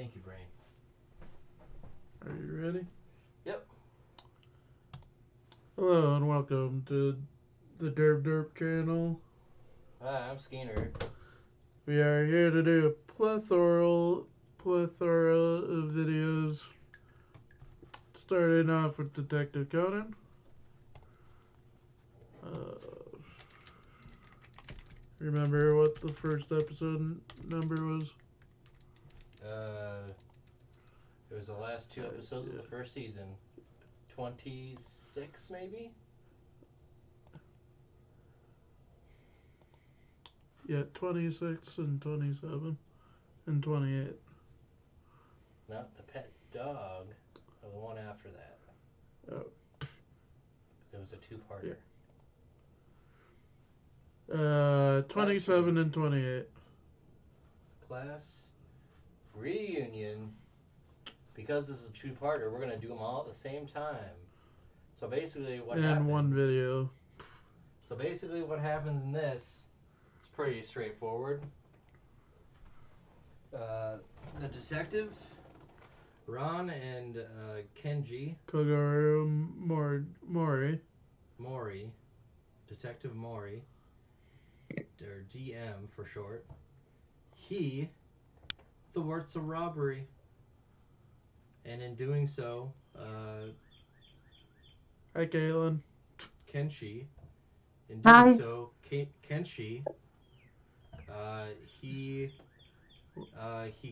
Thank you, Brain. Are you ready? Yep. Hello and welcome to the Derp Derp channel. Hi, I'm Skinner. We are here to do a plethora of videos. Starting off with Detective Conan. Remember what the first episode number was? It was the last two episodes of the first season. 26, maybe? Yeah, 26 and 27 and 28. Not the pet dog, but the one after that. Oh. It was a two-parter. Yeah. 27 and 28. Class reunion. Because this is a two-parter, we're going to do them all at the same time. So basically what happens... And one video. So basically what happens in this is pretty straightforward. The detective, Ron and Kenji... Kogoro Mori. Detective Mori, or DM for short, he thwarts a robbery. And in doing so, Hi, Caitlin. Kenshi, in doing so, Kenshi, he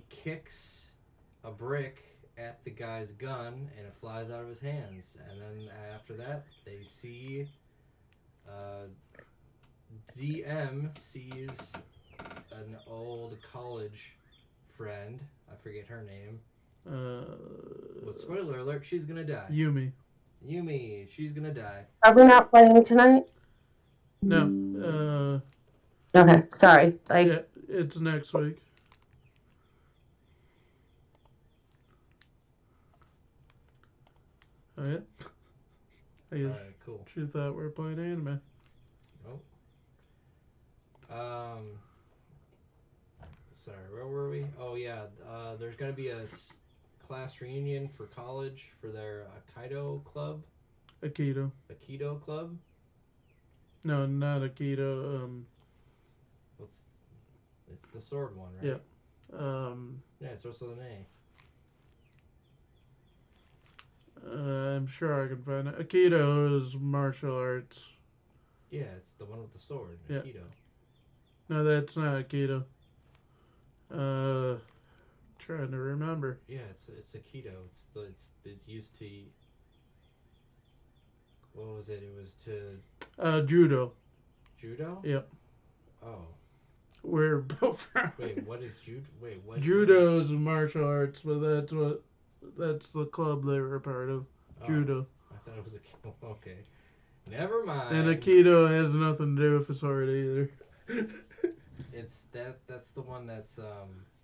kicks a brick at the guy's gun and it flies out of his hands. And then after that, they see DM sees an old college friend. I forget her name. But spoiler alert, she's gonna die. Yumi, she's gonna die. Are we not playing tonight? No. Okay, sorry. Yeah, it's next week. Oh, yeah? I guess Alright, cool. She thought we were playing anime. Nope. Sorry, where were we? Oh, yeah. There's going to be a class reunion for college for their Aikido club. Aikido club? No, not Aikido. It's the sword one, right? Yeah. Yeah, it starts with an A. I'm sure I can find it. Aikido is martial arts. Yeah, it's the one with the sword. Yeah. Aikido. No, that's not Aikido. Trying to remember. Yeah, it's Aikido. It's used to. What was it? It was to. Judo. Judo? Yep. Oh. We're both. Wait, what is judo? Wait, what? Judo is martial arts, but that's the club they were a part of. Oh, Judo. I thought it was a. Okay. Never mind. And Aikido has nothing to do with the sword either. It's that's the one that's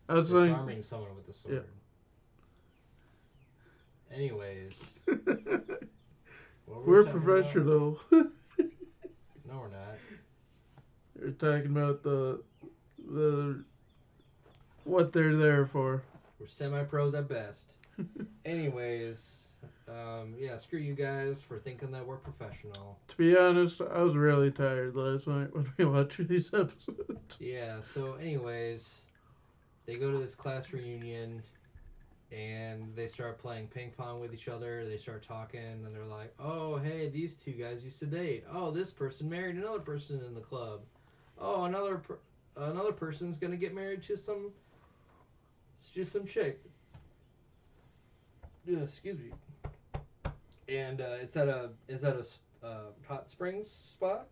disarming someone with the sword. Yeah. Anyways. We're professional. No, we're not. You're talking about the what they're there for. We're semi-pros at best. Anyways, yeah, screw you guys for thinking that we're professional. To be honest, I was really tired last night when we watched these episodes. Yeah, so anyways, they go to this class reunion and they start playing ping pong with each other. They start talking and they're like, oh, hey, these two guys used to date. Oh, this person married another person in the club. Oh, another person's gonna get married to some chick. Yeah, excuse me. And it's at a hot springs spot.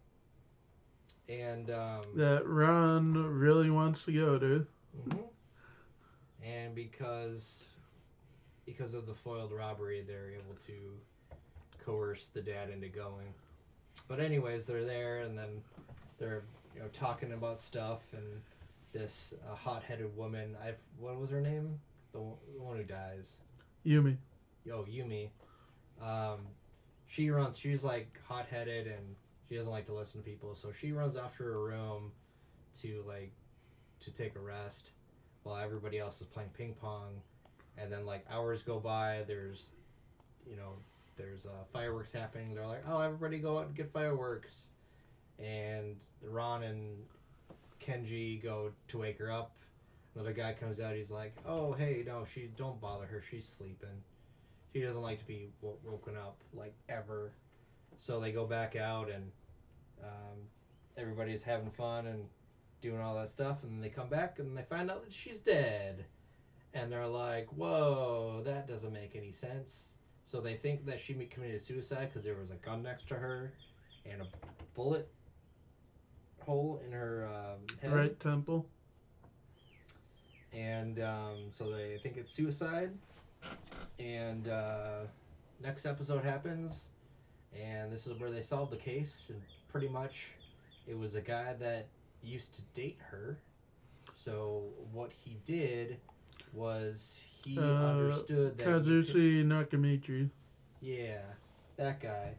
And that Ron really wants to go to. Mm-hmm. And because of the foiled robbery, they're able to coerce the dad into going. But anyways, they're there, and then they're talking about stuff, and this hot-headed woman. What was her name? The one who dies. Yumi. Yo, Yumi. She's like hot-headed, and she doesn't like to listen to people, so she runs off to her room to take a rest while everybody else is playing ping pong. And then like hours go by. You know, there's fireworks happening. They're like, oh, everybody go out and get fireworks. And Ron and Kenji go to wake her up. Another guy comes out. He's like, oh, hey, no, don't bother her. She's sleeping. She doesn't like to be woken up like ever. So they go back out and um, everybody's having fun and doing all that stuff. And then they come back and they find out that she's dead. And they're like, whoa, that doesn't make any sense. So they think that she committed suicide because there was a gun next to her and a bullet hole in her head. Right temple. And so they think it's suicide. And next episode happens, and this is where they solve the case. And pretty much, it was a guy that used to date her. So what he did was he understood that Kazushi Nakamichi. Yeah, that guy.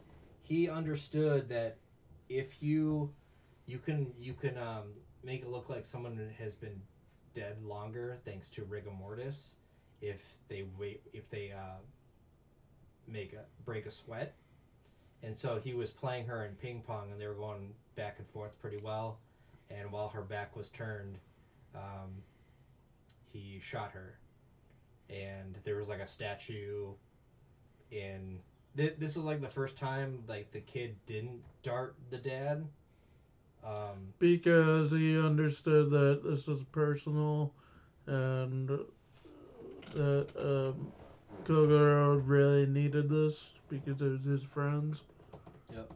He understood that if you can make it look like someone has been dead longer thanks to rigor mortis if they break a sweat. And so he was playing her in ping pong, and they were going back and forth pretty well. And while her back was turned, um, he shot her. And there was like a statue in. This was like the first time like the kid didn't dart the dad. Because he understood that this was personal, and that Kogoro really needed this because it was his friends. Yep.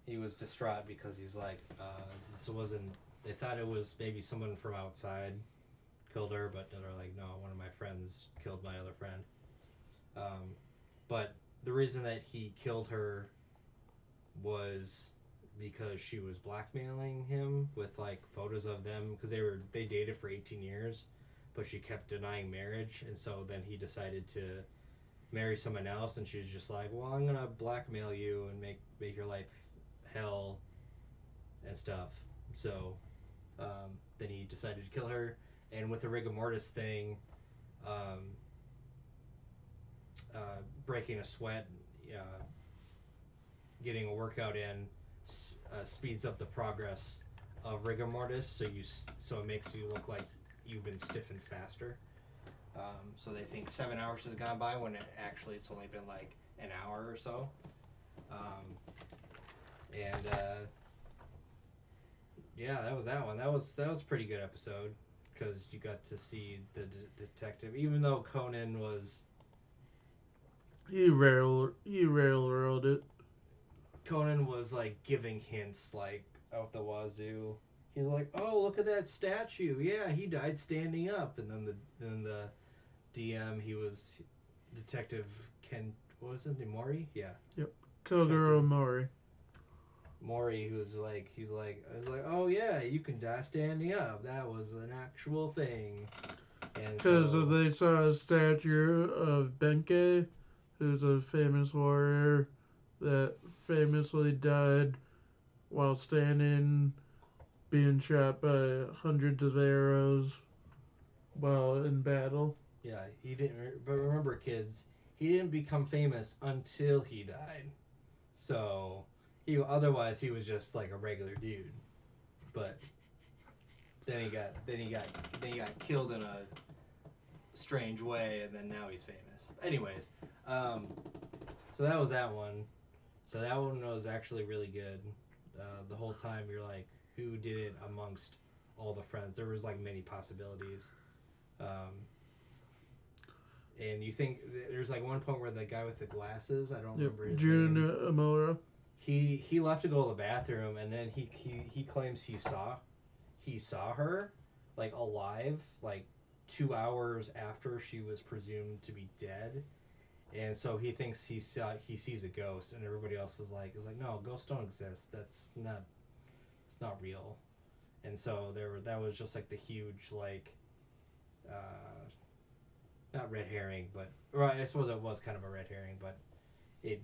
He was distraught because he's like, this wasn't. They thought it was maybe someone from outside killed her, but they're like, no, one of my friends killed my other friend. But the reason that he killed her was because she was blackmailing him with like photos of them because they dated for 18 years, but she kept denying marriage, and so then he decided to marry someone else, and she was just like, well, I'm gonna blackmail you and make your life hell and stuff. So then he decided to kill her, and with the rigor mortis thing, um, breaking a sweat, getting a workout in speeds up the progress of rigor mortis, so it makes you look like you've been stiffened faster. So they think 7 hours has gone by when it's only been like an hour or so. And yeah, that was that one. That was a pretty good episode because you got to see the detective, even though Conan was. He railroaded it. Conan was like giving hints like out the wazoo. He's like, "Oh, look at that statue. Yeah, he died standing up." And then the DM, he was Detective Ken. What was his name? Mori? Yeah. Yep. Kogoro Mori. Mori, I was like, "Oh yeah, you can die standing up. That was an actual thing." And because so, they saw a statue of Benkei, who's a famous warrior that famously died while standing, being shot by hundreds of arrows while in battle. yeah, he didn't. But remember, kids, he didn't become famous until he died. So he was just like a regular dude. But then he got killed in a strange way, and then now he's famous. Anyways, so that was that one. So that one was actually really good. The whole time you're like, who did it amongst all the friends? There was like many possibilities. And you think there's like one point where the guy with the glasses, I don't remember his Jun name. Amora. He left to go to the bathroom, and then he claims he saw her like alive like 2 hours after she was presumed to be dead. And so he thinks he sees a ghost, and everybody else is like no, ghosts don't exist. It's not real. And so that was just like the huge like not red herring, but I suppose it was kind of a red herring, but it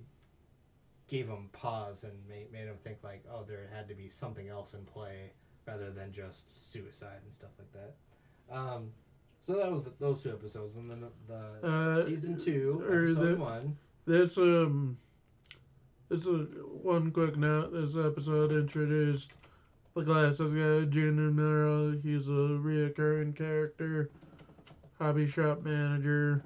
gave him pause and made him think like, oh, there had to be something else in play rather than just suicide and stuff like that. So that was those two episodes, and then the Uh, season 2, or episode the 1. this This is one quick note. This episode introduced the glasses guy, Junior Miller. He's a reoccurring character, hobby shop manager.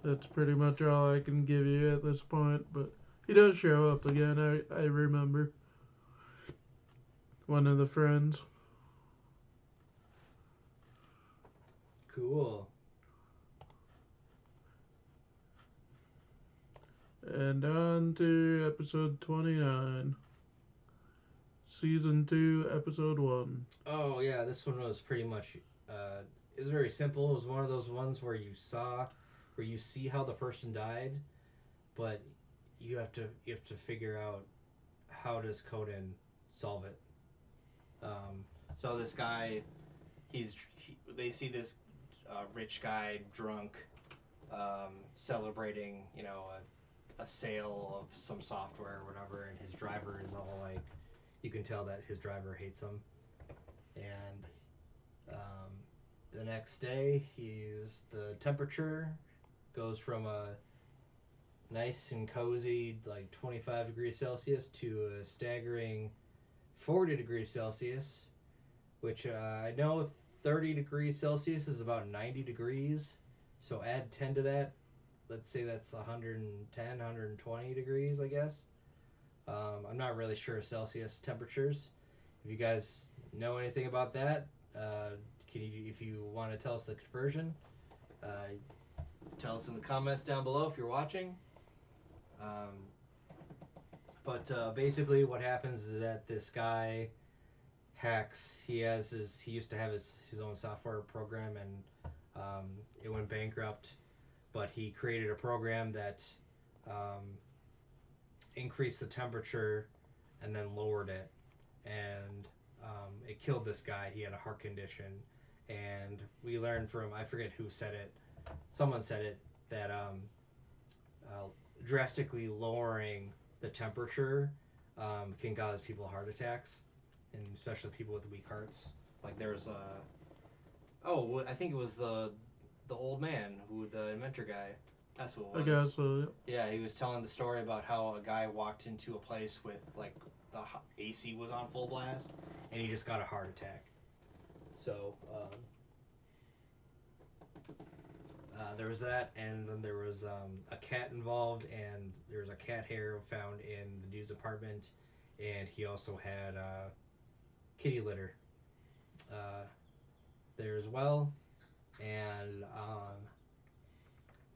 That's pretty much all I can give you at this point. But he does show up again. I remember one of the friends. Cool. And on to episode 29, season 2, episode 1. Oh yeah, this one was pretty much. It was very simple. It was one of those ones where you see how the person died, but you have to figure out how does Conan solve it. So this guy, they see this rich guy drunk, celebrating, a sale of some software or whatever, and his driver is all like, you can tell that his driver hates him, and the next day, the temperature goes from a nice and cozy, like 25 degrees Celsius, to a staggering 40 degrees Celsius, which I know 30 degrees Celsius is about 90 degrees. So add 10 to that. Let's say that's 110, 120 degrees, I guess. I'm not really sure Celsius temperatures. If you guys know anything about that, if you want to tell us the conversion, uh, tell us in the comments down below if you're watching. But basically, what happens is that this guy hacks. He used to have his own software program, and it went bankrupt. But he created a program that um, increased the temperature and then lowered it, and it killed this guy. He had a heart condition, and we learned from, I forget who said it. Someone said it that drastically lowering the temperature can cause people heart attacks, and especially people with weak hearts. Like there's I think it was the old man, the inventor guy. That's what I it was. guess so. Yeah, he was telling the story about how a guy walked into a place with like the AC was on full blast, and he just got a heart attack. So there was that, and then there was a cat involved, and there was a cat hair found in the news apartment, and he also had kitty litter there as well, and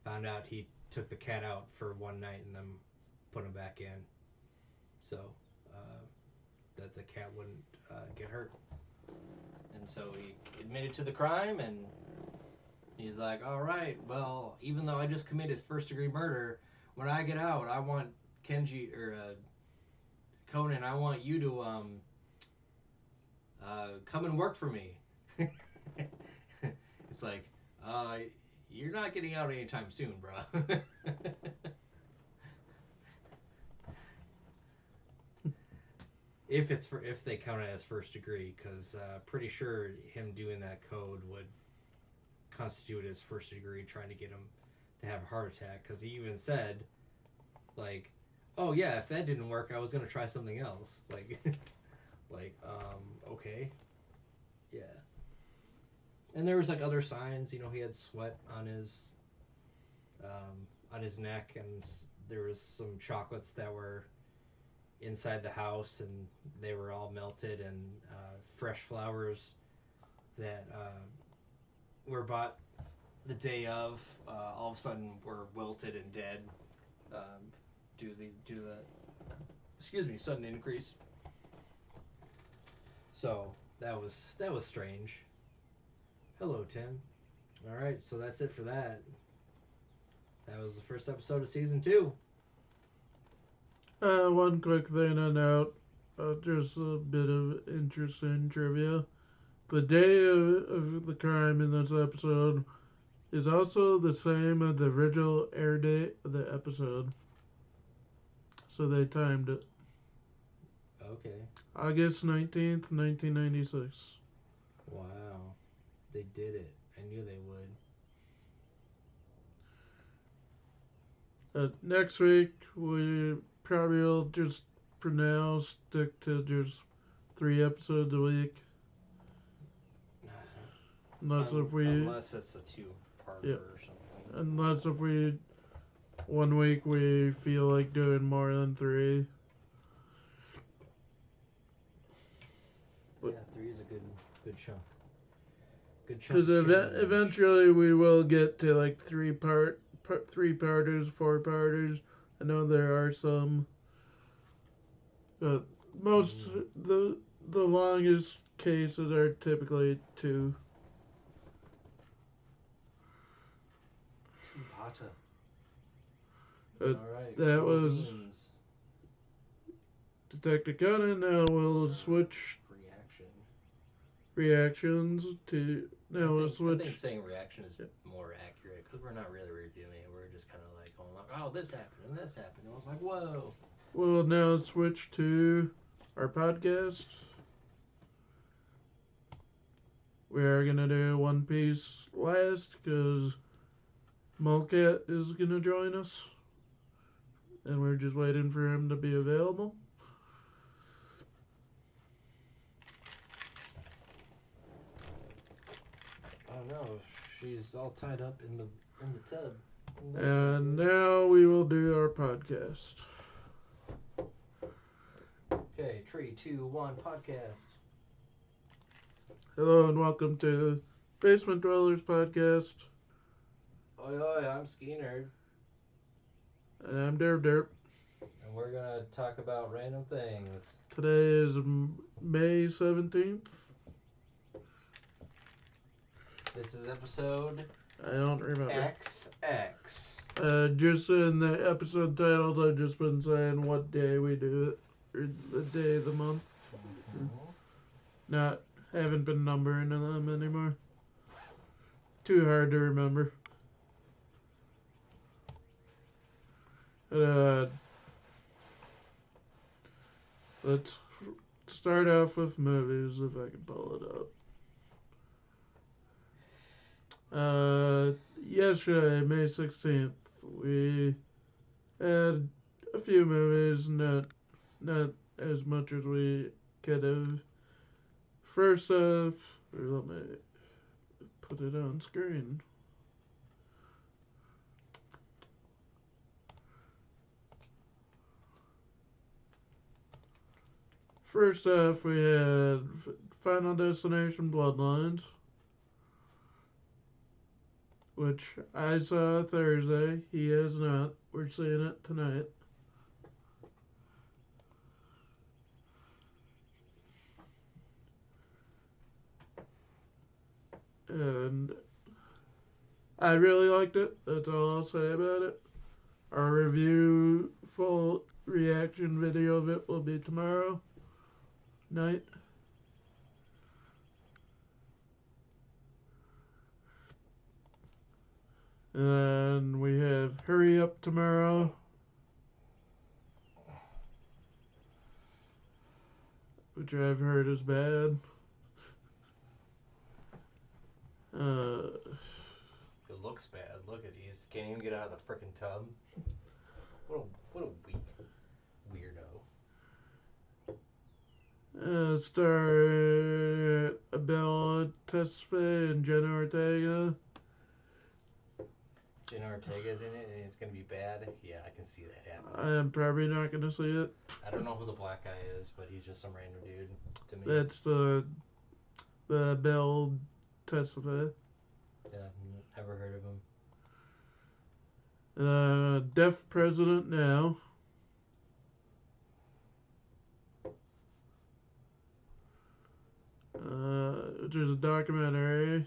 found out he took the cat out for one night and then put him back in, so that the cat wouldn't get hurt. And so he admitted to the crime, and he's like, all right, well, even though I just committed first degree murder, when I get out, I want Kenji or Conan, I want you to come and work for me. It's like, you're not getting out anytime soon, bro. If they count it as first degree, because pretty sure him doing that code would constitute as first degree, trying to get him to have a heart attack. Because he even said, like, oh yeah, if that didn't work, I was gonna try something else. Like, okay, yeah. And there was like other signs. He had sweat on his neck, and there was some chocolates that were inside the house, and they were all melted, and fresh flowers that were bought the day of, all of a sudden were wilted and dead, due to the sudden increase. So that was strange. Hello, Tim. All right, so that's it for that. That was the first episode of season 2. One quick thing to note, just a bit of interesting trivia. The day of the crime in this episode is also the same as the original air date of the episode. So they timed it. Okay. August 19th, 1996. Wow. They did it. I knew they would. Next week, we probably will just, for now, stick to just 3 episodes a week. Unless unless it's a two-parter Yeah. or something. Unless if we, one week we feel like doing more than 3. Yeah, 3 is a good chunk. Good chunk. Because eventually we will get to like 3-parters, 4-parters. I know there are some, but most the longest cases are typically 2. Pata. Uh, Alright. that cool was beans. Detective Conan. Now we'll switch reactions to. Now we'll switch. I think saying reaction is more accurate because we're not really reviewing it. We're just kind of like going like, oh, this happened and this happened. And I was like, whoa. We'll now switch to our podcast. We are gonna do One Piece last because Mulcat is gonna join us, and we're just waiting for him to be available. Oh no, she's all tied up in the tub. And now we will do our podcast. Okay, 3, 2, 1, podcast. Hello and welcome to Basement Dwellers Podcast. Oi, oi, I'm Skeeter. And I'm Derp. And we're gonna talk about random things. Today is May 17th. This is episode I don't remember. XX. Just in the episode titles, I've just been saying what day we do it, or the day of the month. Mm-hmm. Haven't been numbering them anymore. Too hard to remember. Let's start off with movies if I can pull it up. Yesterday, May 16th, we had a few movies, not as much as we could have. First off, let me put it on screen. First off, we had Final Destination Bloodlines, which I saw Thursday. He has not. We're seeing it tonight. And I really liked it. That's all I'll say about it. Our review, full reaction video of it will be tomorrow night. And we have Hurry Up Tomorrow. Which I've heard is bad. It looks bad. Look at these. Can't even get out of the frickin' tub. What a weak weirdo. Star Bella Tesfaye and Jenna Ortega. Jenna Ortega's in it and it's gonna be bad. Yeah, I can see that happening. I am probably not gonna see it. I don't know who the black guy is, but he's just some random dude to me. That's the Belle Tesfaye. Yeah, never heard of him. Deaf President Now. Which is a documentary.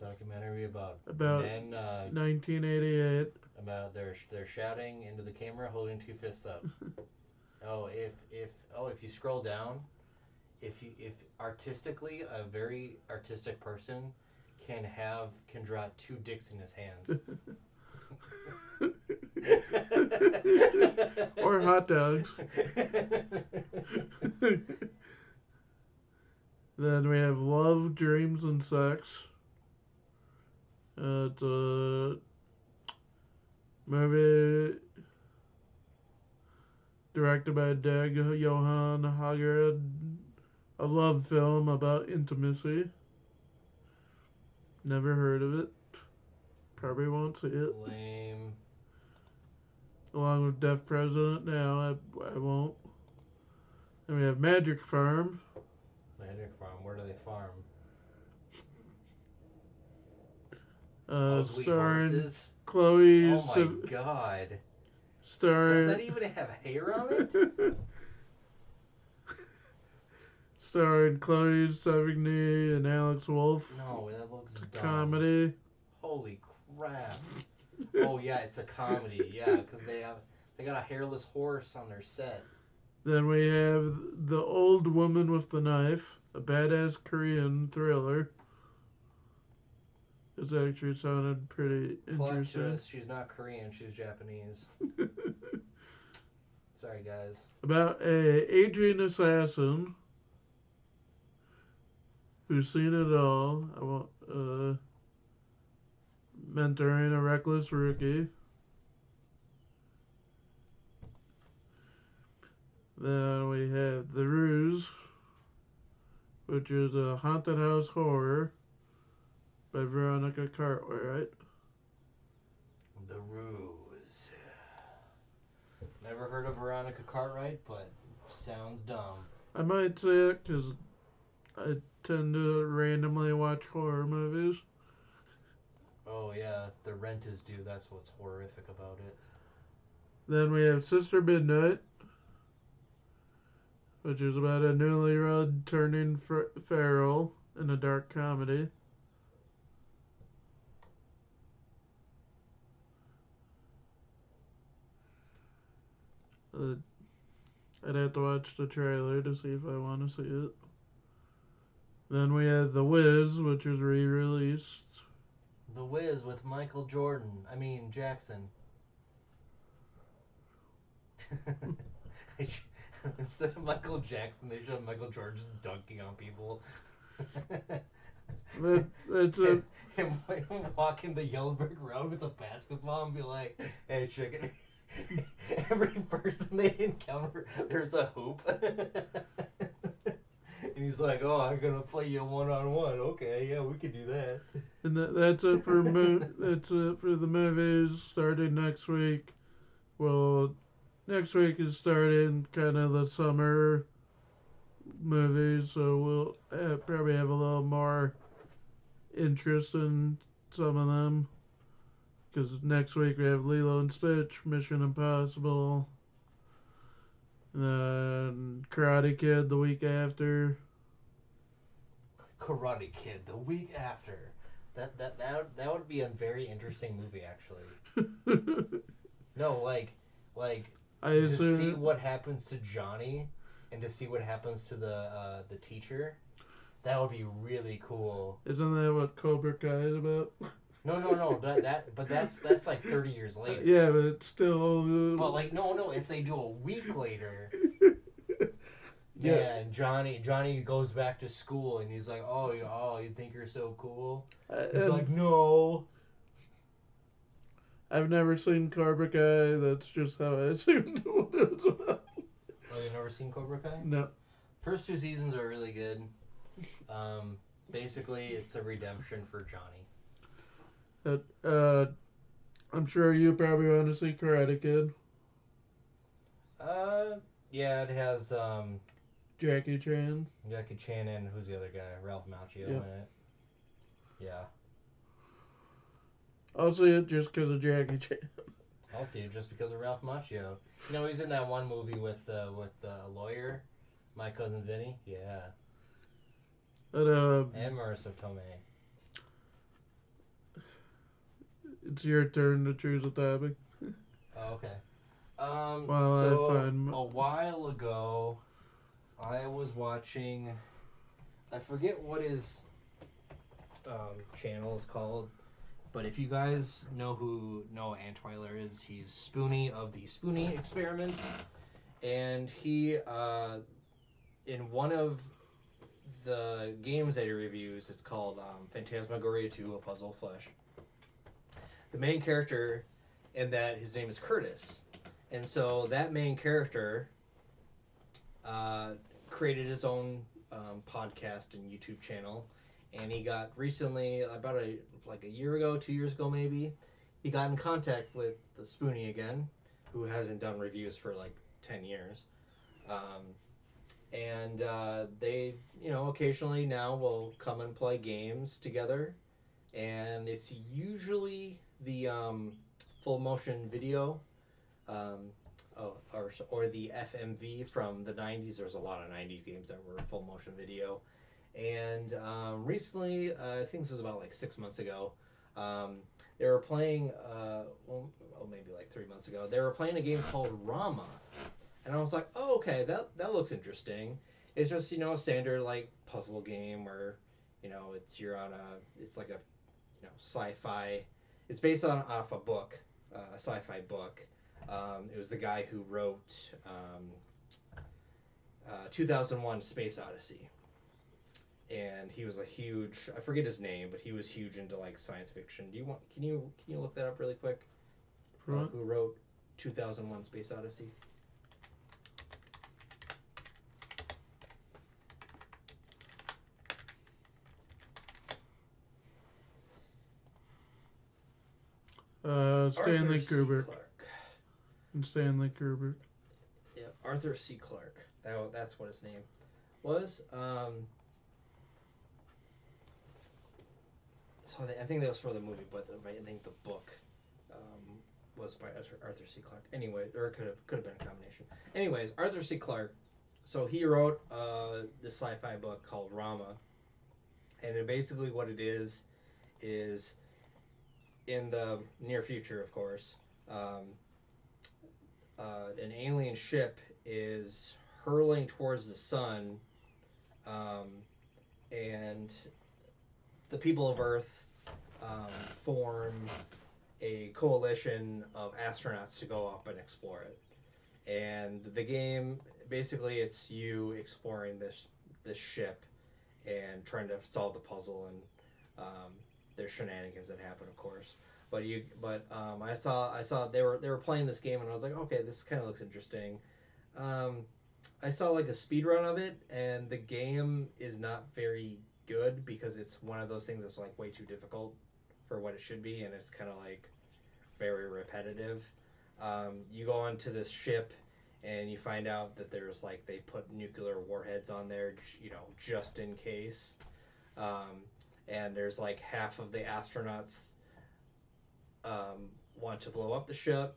Documentary about men, 1988. About they're shouting into the camera, holding 2 fists up. If you scroll down, if artistically a very artistic person can draw 2 dicks in his hands. Or hot dogs. Then we have Love, Dreams, and Sex. It's a movie directed by Dag Johan Hagered. A love film about intimacy. Never heard of it. Probably won't see it. Lame. Along with Deaf President now, I won't. Then we have Magic Farm. Magic Farm. Where do they farm? Ugly Starring horses. Chloe. Oh my god. Starring. Does that even have hair on it? Starring Chloe Sevigny and Alex Wolff. No, that looks It's a dumb. comedy. Holy crap. Oh yeah, it's a comedy. Yeah, because they got a hairless horse on their set. Then we have The Old Woman with the Knife, a badass Korean thriller. This actually sounded pretty Plot interesting. twist, she's not Korean, she's Japanese. Sorry guys. About a aging assassin who's seen it all. Mentoring a reckless rookie. Then we have The Ruse, which is a haunted house horror by Veronica Cartwright. The Ruse. Never heard of Veronica Cartwright, but sounds dumb. I might say it because I tend to randomly watch horror movies. Oh yeah, The Rent is due, that's what's horrific about it. Then we have Sister Midnight, which is about a newlywed turning feral in a dark comedy. I'd have to watch the trailer to see if I want to see it. Then we have The Wiz, which is re-released. The Wiz with Michael Jackson. Instead of Michael Jackson, they should have Michael Jordan just dunking on people. That's a... Him walking the yellow brick road with a basketball and be like, hey chicken. Every person they encounter, there's a hoop. And he's like, oh, I'm going to play you one-on-one. Okay, yeah, we can do that. And that's it for that's it for the movies starting next week. Well, next week is starting kind of the summer movies, so we'll probably have a little more interest in some of them. Because next week we have Lilo and Stitch, Mission Impossible, and Karate Kid the week after. Karate Kid the week after. That would be a very interesting movie, actually. No, like to see what happens to Johnny and to see what happens to the teacher. That would be really cool. Isn't that what Cobra Kai is about? No. But that's like 30 years later. Yeah, but it's still. But like no, if they do a week later. Yeah, and Johnny goes back to school and he's like, oh, you think you're so cool? He's like, no. I've never seen Cobra Kai. That's just how I assumed what it was about. Oh, you've never seen Cobra Kai? No. First 2 seasons are really good. Basically, it's a redemption for Johnny. I'm sure you probably want to see Karate Kid. Yeah, it has Jackie Chan. And who's the other guy? Ralph Macchio in it. Yeah. I'll see it just because of Jackie Chan. I'll see it just because of Ralph Macchio. You know, he's in that one movie with a lawyer, My Cousin Vinny. Yeah. But, and Marissa Tomei. It's your turn to choose a topic. Oh, okay. Well, a while ago, I was watching. I forget what his channel is called, but if you guys know who Noah Antweiler is, he's Spoonie of the Spoonie Experiments, and he in one of the games that he reviews, it's called Phantasmagoria 2: A Puzzle of Flesh. The main character in that, his name is Curtis, and so that main character uh, created his own podcast and YouTube channel, and he got recently, about a year ago, 2 years ago maybe, he got in contact with the Spoonie again, who hasn't done reviews for like 10 years, um, and they, occasionally now will come and play games together, and it's usually the full motion video, um, or the FMV from the 90s. There's a lot of 90s games that were full motion video. And recently, I think this was about like 6 months ago, um, they were playing, maybe like 3 months ago, they were playing a game called Rama. And I was like, oh, okay, that looks interesting. It's just, a standard like puzzle game where, it's like a, sci-fi. It's based off a book, a sci-fi book. It was the guy who wrote 2001: Space Odyssey, and he was a huge. I forget his name, but he was huge into like science fiction. Can you look that up really quick? Who wrote 2001: Space Odyssey? Stanley Arthur C. Kubrick. Clarke. And Stanley Kubrick. Yeah, Arthur C. Clarke. That's what his name was. So I think that was for the movie, but I think the book was by Arthur C. Clarke. Anyway, or it could have been a combination. Anyways, Arthur C. Clarke. So he wrote this sci-fi book called Rama, and basically what it is in the near future, of course, an alien ship is hurling towards the sun, and the people of Earth form a coalition of astronauts to go up and explore it. And the game, basically, it's you exploring this ship and trying to solve the puzzle, and there's shenanigans that happen, of course. I saw they were playing this game, and I was like, okay, this kind of looks interesting. I saw like a speed run of it, and the game is not very good because it's one of those things that's like way too difficult for what it should be, and it's kind of like very repetitive. You go onto this ship, and you find out that there's like they put nuclear warheads on there, just in case. And there's like half of the astronauts want to blow up the ship.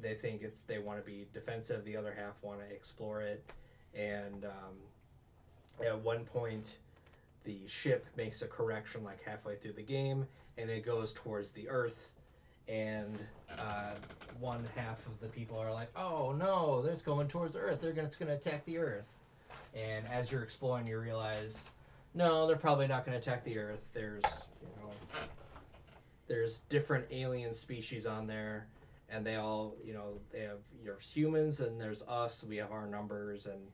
They think they want to be defensive. The other half want to explore it. And at one point, the ship makes a correction like halfway through the game, and it goes towards the Earth. And one half of the people are like, "Oh no, they're going towards the Earth. They're going to attack the Earth." And as you're exploring, you realize, no, they're probably not going to attack the Earth. There's different alien species on there, and they all, they have humans, and there's us. We have our numbers and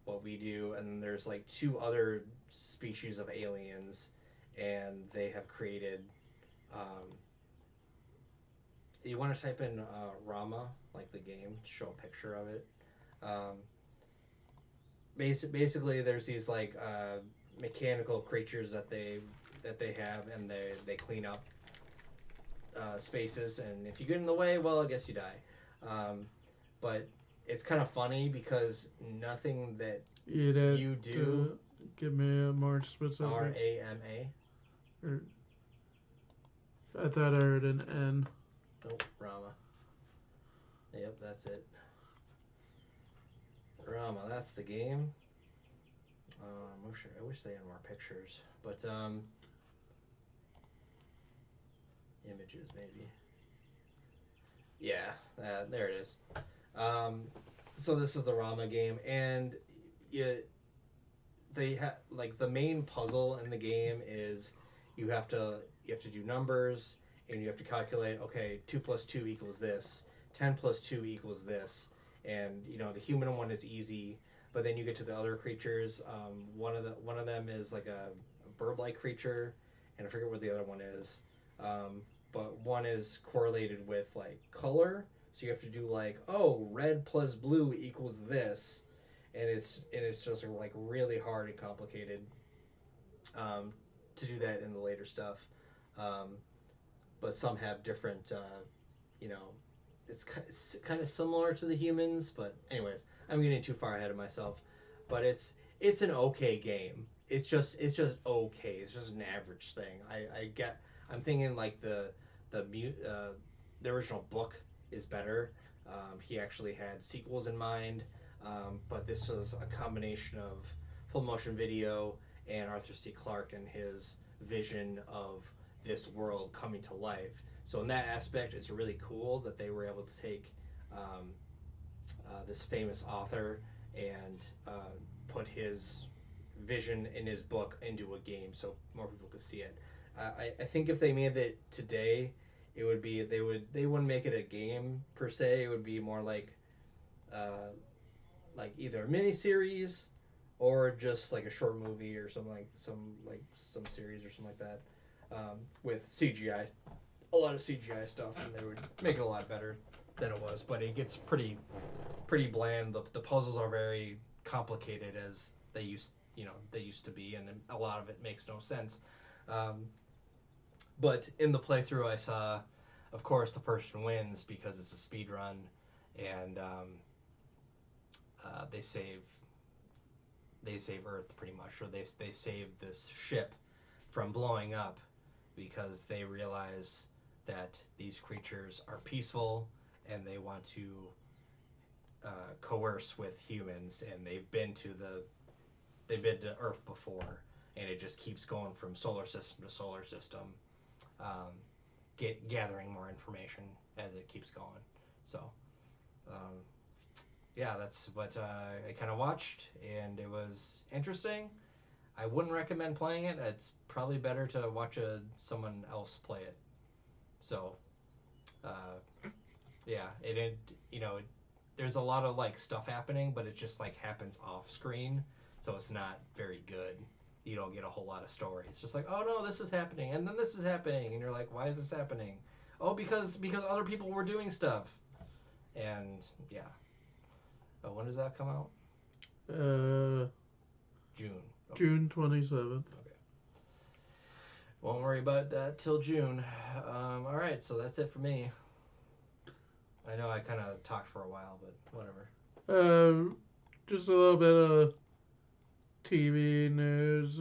what we do, and then there's like two other species of aliens, and they have created. You want to type in Rama, like the game, to show a picture of it. Basically, there's these like mechanical creatures that they have, and they clean up spaces, and if you get in the way, well, I guess you die. But it's kind of funny because nothing that you do. Give me a more specific. Rama. I thought I heard an N. Nope, Rama. Yep, that's it. Rama, that's the game. I wish they had more pictures, but images maybe. Yeah, there it is. So this is the Rama game, and they have like the main puzzle in the game is you have to do numbers, and you have to calculate. Okay, 2 plus 2 equals this. 10 plus 2 equals this. And the human one is easy. but then you get to the other creatures. One of them is like a bird-like creature, and I forget what the other one is. But one is correlated with like color, so you have to do like, oh, red plus blue equals this, and it's just like really hard and complicated um, to do that in the later stuff. Um, but some have different, you know, it's kind of similar to the humans. But anyways, I'm getting too far ahead of myself. But it's an okay game. It's just okay. It's just an average thing. I'm thinking like the the original book is better. He actually had sequels in mind, but this was a combination of full motion video and Arthur C. Clarke and his vision of this world coming to life. So in that aspect, it's really cool that they were able to take um, this famous author and put his vision in his book into a game, so more people could see it. I think if they made it today, it would be they wouldn't make it a game per se. It would be more uh, like either a mini series or just like a short movie or some series or something like that with CGI, a lot of CGI stuff, and they would make it a lot better than it was. But it gets pretty bland. The puzzles are very complicated as they used to be, and a lot of it makes no sense. Um, but in the playthrough, I saw, of course, the person wins because it's a speed run, and they save Earth pretty much, or they save this ship from blowing up because they realize that these creatures are peaceful and they want to coerce with humans, and they've been to Earth before, and it just keeps going from solar system to solar system, um, gathering more information as it keeps going. So, um, yeah, that's what I kind of watched, and it was interesting. I wouldn't recommend playing it. It's probably better to watch someone else play it. So, yeah, there's a lot of like stuff happening, but it just like happens off screen, so it's not very good. You don't get a whole lot of story. It's just like, oh no, this is happening, and then this is happening, and you're like, why is this happening? Oh, because other people were doing stuff, and yeah. Oh, when does that come out? Uh, June. Okay. June 27th. Okay. Won't worry about that till June. All right, so that's it for me. I know I kind of talked for a while, but whatever. Just a little bit of TV news.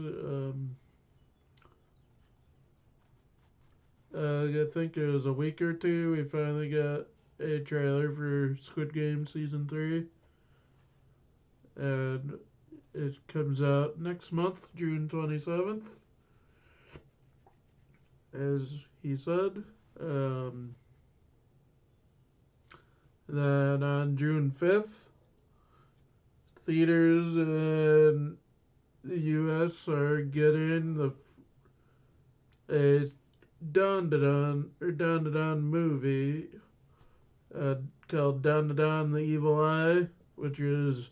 I think it was a week or two. We finally got a trailer for Squid Game season 3, and it comes out next month, June 27th, as he said. Then on June 5th, theaters in the U.S. are getting a Don Da Don movie called Don Da Don the Evil Eye, which is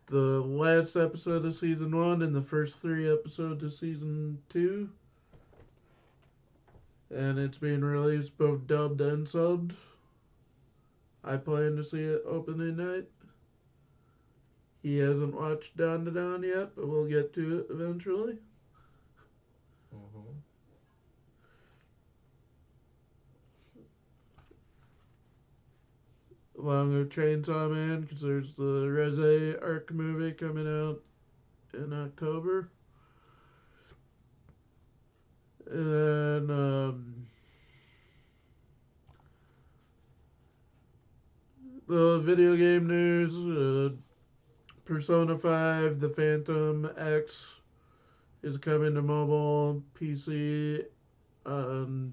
the last episode of season 1 and the first 3 episodes of season 2. And it's being released both dubbed and subbed. I plan to see it opening night. He hasn't watched Don Da Don yet, but we'll get to it eventually. Mm-hmm. Along with Chainsaw Man, because there's the Reze Arc movie coming out in October. And then the video game news, Persona 5, The Phantom X is coming to mobile PC on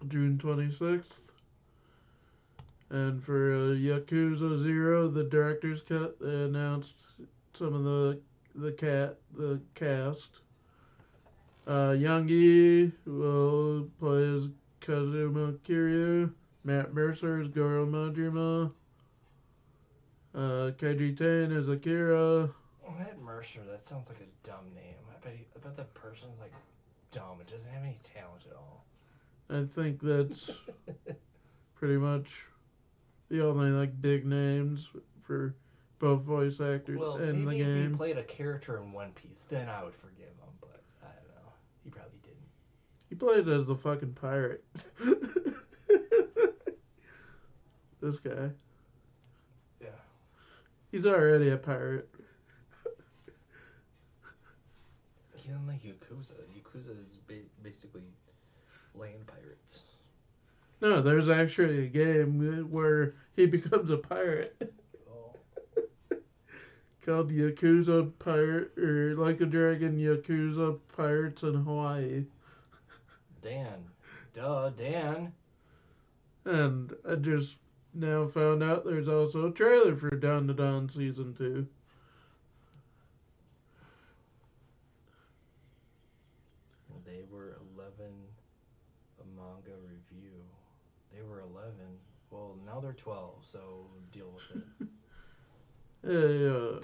June 26th. And for Yakuza 0, the director's cut, they announced some of the cast. Young Yi will play as Kazuma Kiryu. Matt Mercer is Goro Majima. KG10 is Akira. Matt Mercer, that sounds like a dumb name. I bet that person's like dumb. It doesn't have any talent at all. I think that's pretty much the only like big names for both voice actors Well, in the maybe if he game. played a character in One Piece, then I would forgive him. But I don't know. He probably didn't. He plays as the fucking pirate. This guy. Yeah. He's already a pirate. He doesn't like Yakuza. Yakuza is basically land pirates. No, there's actually a game where he becomes a pirate Oh. called Yakuza Pirate or Like a Dragon Yakuza Pirates in Hawaii. Dan. Duh, Dan. And I just now found out there's also a trailer for Dawn to Dawn Season 2. They were 11 a manga review. They were 11. Well, now they're 12, so deal with it. Hey,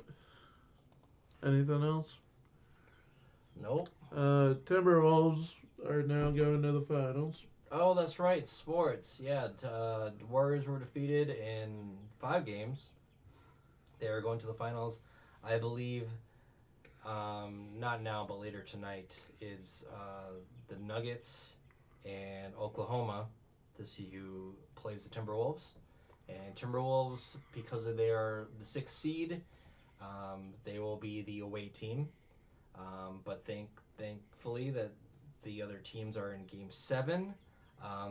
anything else? Nope. Timberwolves are now going to the finals. Oh, that's right. Sports. Yeah, the Warriors were defeated in 5 games. They are going to the finals. I believe, not now, but later tonight, is the Nuggets and Oklahoma to see who plays the Timberwolves. And Timberwolves, because they are the 6th seed, they will be the away team. But thankfully that the other teams are in Game 7.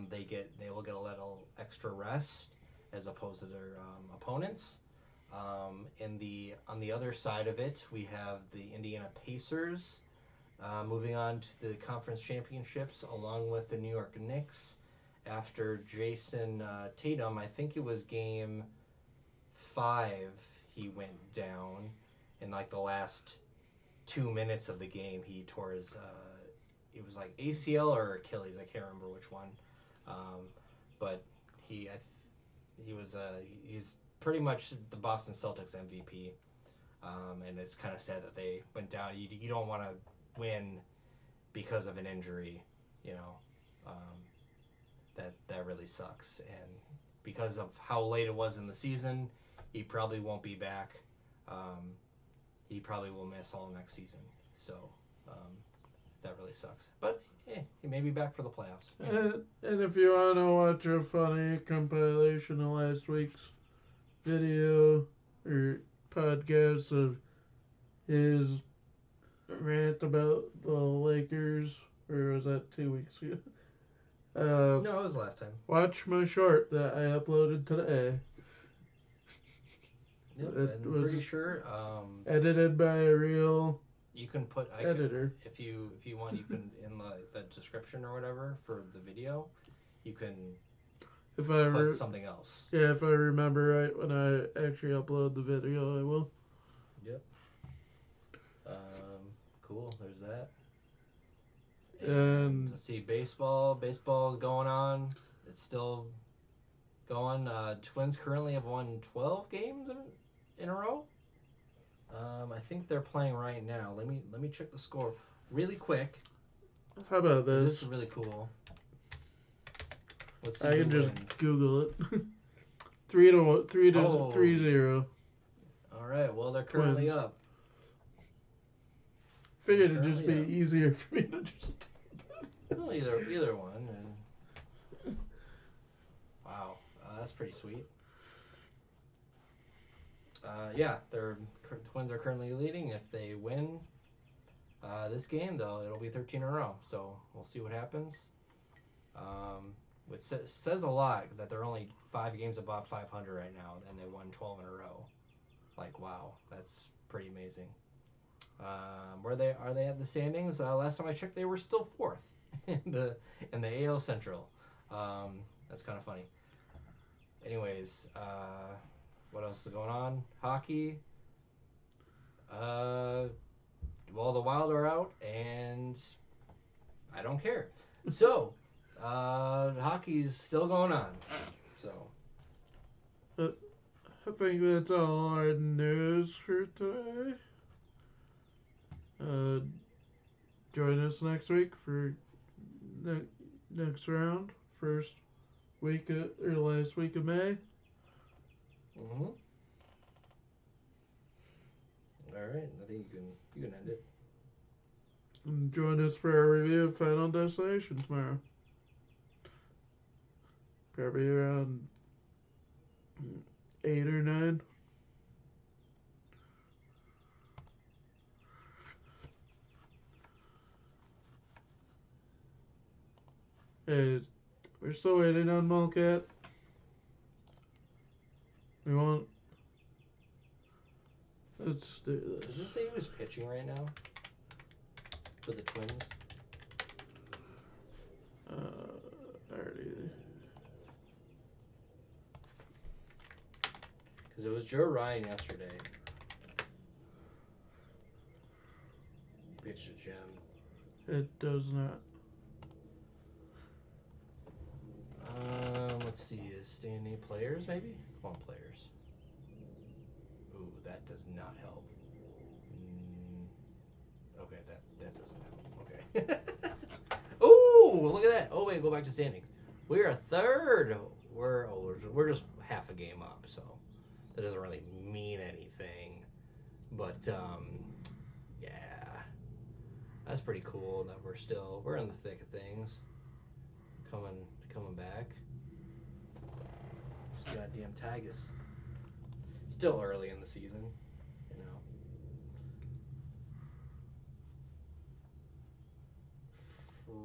They will get a little extra rest as opposed to their opponents. On the other side of it, we have the Indiana Pacers moving on to the conference championships along with the New York Knicks after Jason Tatum. I think it was Game 5. He went down in like the last 2 minutes of the game. He tore his it was like ACL or Achilles. I can't remember which one. But he's pretty much the Boston Celtics MVP. And it's kind of sad that they went down. You don't want to win because of an injury, you know. That really sucks. And because of how late it was in the season, he probably won't be back. He probably will miss all next season. So that really sucks. But he may be back for the playoffs. And if you want to watch a funny compilation of last week's video or podcast of his rant about the Lakers, or was that 2 weeks ago? No, it was last time. Watch my short that I uploaded today. Yep, I'm pretty sure. Edited by a real you can put editor. If you want, you can in the description or whatever for the video, you can put something else. Yeah, if I remember right when I actually upload the video, I will. Yep. Cool. There's that. And let's see, baseball. Baseball is going on. It's still going. Twins currently have won 12 games in a row. I think they're playing right now. Let me check the score really quick. How about this? This is really cool. Let's see. I can just Google it. 3-0. All right. Well, they're currently Twins. up. Figured it'd just be easier for me to just. Well, either one. And... Wow, that's pretty sweet. Yeah, the Twins are currently leading. If they win this game, though, it'll be 13 in a row. So we'll see what happens. It says a lot that they're only 5 games above 500 right now, and they won 12 in a row. Like, wow, that's pretty amazing. Are they at the standings? Last time I checked, they were still 4th in the AL Central. That's kind of funny. Anyways, what else is going on? Hockey. Well, the Wild are out, and I don't care. So, hockey's still going on. So. I think that's all our news for today. Uh, join us next week for next round, first week or last week of May. Mm-hmm. All right, I think you can end it. And join us for our review of Final Destination tomorrow. Probably around 8 or 9. Hey, we're still waiting on Mulcat. We won't. Let's do Does this. this say who's pitching right now for the Twins? Already. Because it was Joe Ryan yesterday. Pitched a gem. It does not. Let's see. Is standing players maybe? Come on, players. Ooh, that does not help. Okay, that doesn't help. Okay. Ooh, look at that. Oh wait, go back to standings. We are third. We're just half a game up, so that doesn't really mean anything. But yeah, that's pretty cool that we're in the thick of things. Coming back. This goddamn Tigers. Still early in the season, you know.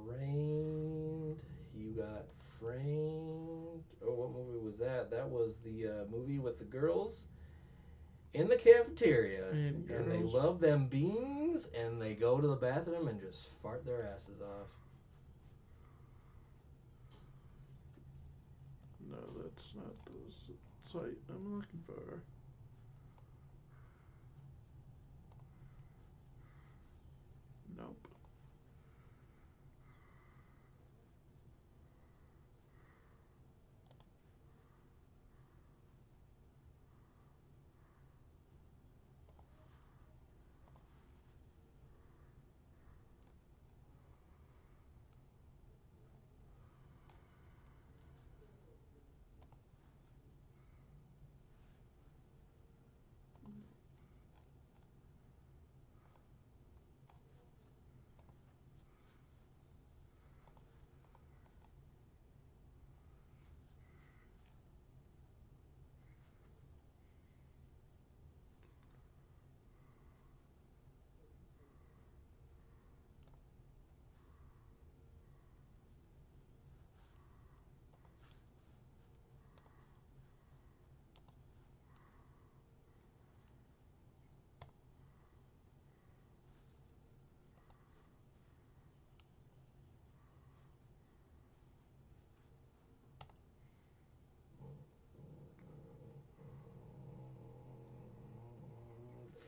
Framed. You got Framed. Oh, what movie was that? That was the movie with the girls in the cafeteria. And they love them beans, and they go to the bathroom and just fart their asses off. No, that's not the site I'm looking for. Nope.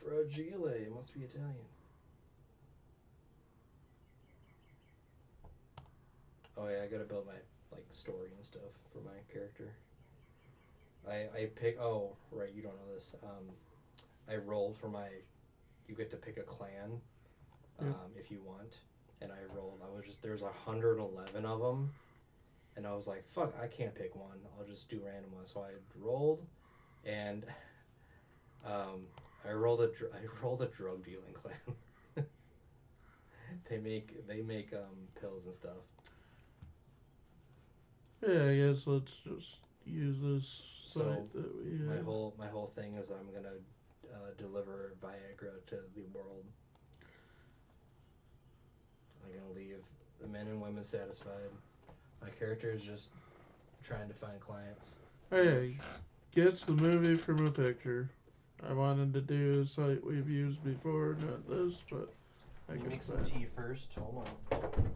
Fragile. It must be Italian. Oh yeah, I gotta build my story and stuff for my character. I pick. Oh right, you don't know this. I rolled for my. You get to pick a clan, if you want, and I rolled. I was just there's 111 of them, and I was like, fuck, I can't pick one. I'll just do random ones. So I rolled, and I rolled a drug dealing clan. they make pills and stuff. Yeah, I guess let's just use this site So that we my have. whole thing is I'm gonna deliver Viagra to the world. I'm gonna leave the men and women satisfied. My character is just trying to find clients. Hey, gets the movie from a picture. I wanted to do a site we've used before, not this, but I Let me can make some find. tea first. Hold on.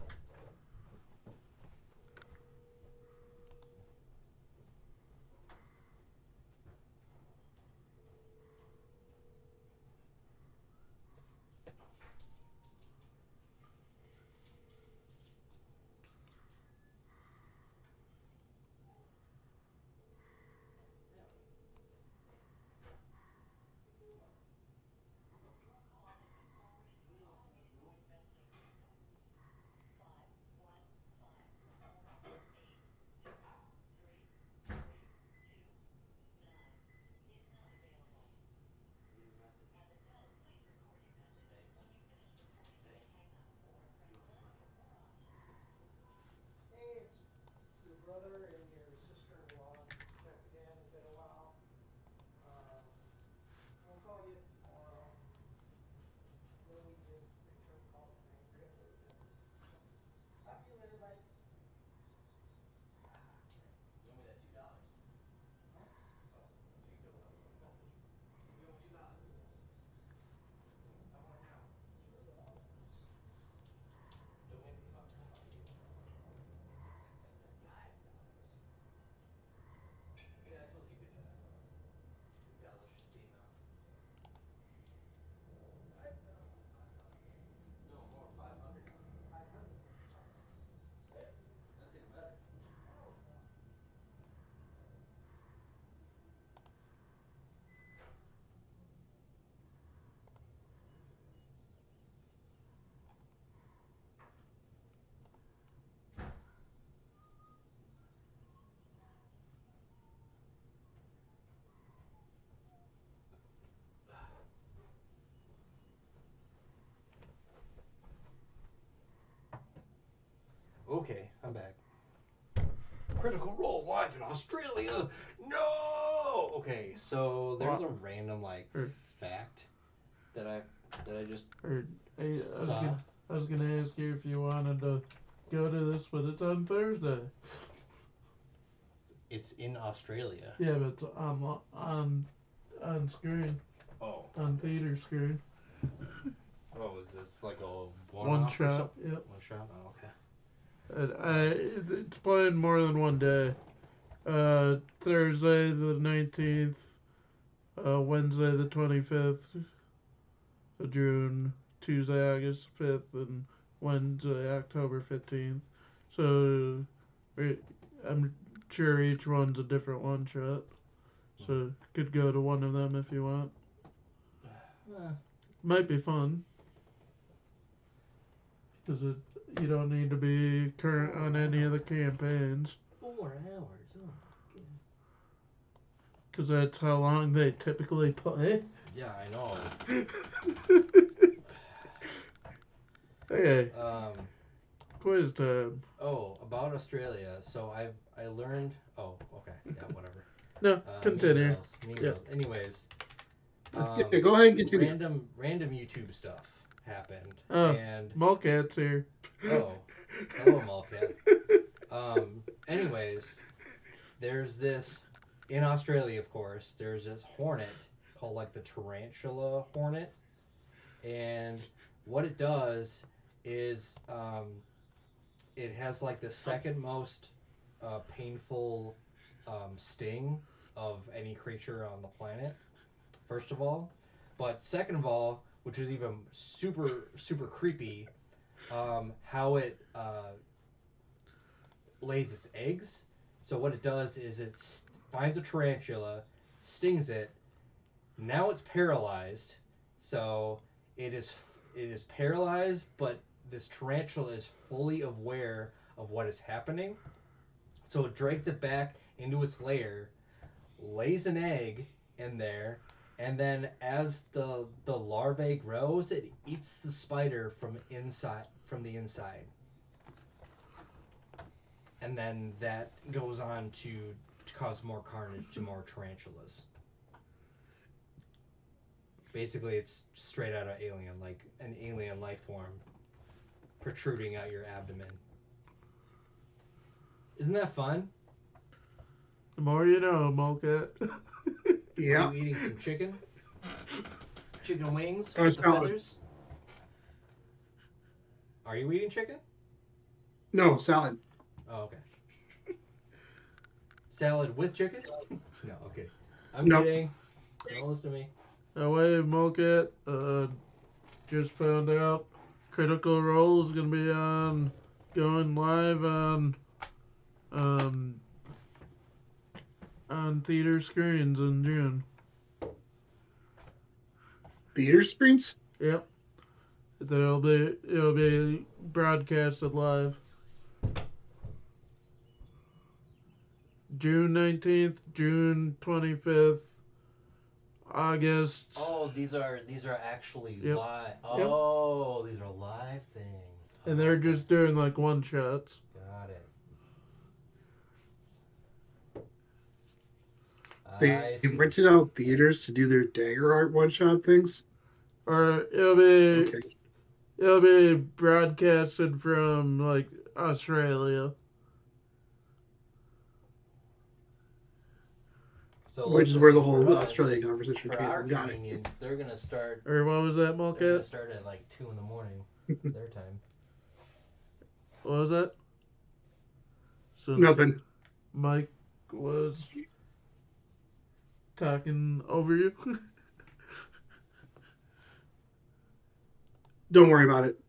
Critical Role live in Australia. No. Okay, so there's a random fact that I just Hey, saw. I was gonna ask you if you wanted to go to this, but it's on Thursday. It's in Australia. Yeah, but it's on screen, Oh. on theater screen. Oh, is this like a One one-off or shot. something? Yep. One shot. Oh, okay. It's playing more than one day. Thursday the 19th, Wednesday the 25th of June, Tuesday August 5th, and Wednesday October 15th. So I'm sure each one's a different one shot. So could go to one of them if you want. Might be fun. Because you don't need to be current on any of the campaigns. 4 hours. Oh my god. Because that's how long they typically play. Yeah, I know. Okay, quiz time. Oh, about Australia. So I learned. Oh, okay. Yeah, whatever. No, continue. Mean Girls. Anyways. Yeah, go ahead and continue. Random YouTube stuff happened. Oh, And Mulcat's here. oh, hello, Mulcat. Anyways, there's this in Australia, of course. There's this hornet called like the tarantula hornet, and what it does is it has like the second most painful sting of any creature on the planet. First of all, but second of all, which is even super creepy, how it lays its eggs. So what it does is it finds a tarantula, stings it. Now it's paralyzed. So it is paralyzed, but this tarantula is fully aware of what is happening. So it drags it back into its lair, lays an egg in there, and then as the larvae grows, it eats the spider from the inside. And then that goes on to cause more carnage to more tarantulas. Basically, it's straight out of Alien, like an alien life form protruding out your abdomen. Isn't that fun? The more you know, Mulcat. Yeah. Are you eating some chicken? Chicken wings Or with the salad. feathers? Are you eating chicken? No, salad. Oh, okay. Salad with chicken? No, okay. I'm Nope. kidding. Don't listen to me. Away, Mulcat. Just found out Critical Role is going to be going live on theater screens in June. Theater screens? Yep. It'll be broadcasted live. June 19th, June 25th, August. Oh, these are actually Yep. live. Oh, these are live things. And they're just doing like one shots. Got it. They rented out theaters to do their dagger art one-shot things? Or it'll Okay. be broadcasted from like Australia. So Which is where the whole for us, Australian conversation for came our from. Got it. convenience, they're gonna start. Or what was that, They're gonna Mulcat? start at like 2 a.m. their time. What was that? So Nothing. Mike was talking over you. Don't worry about it.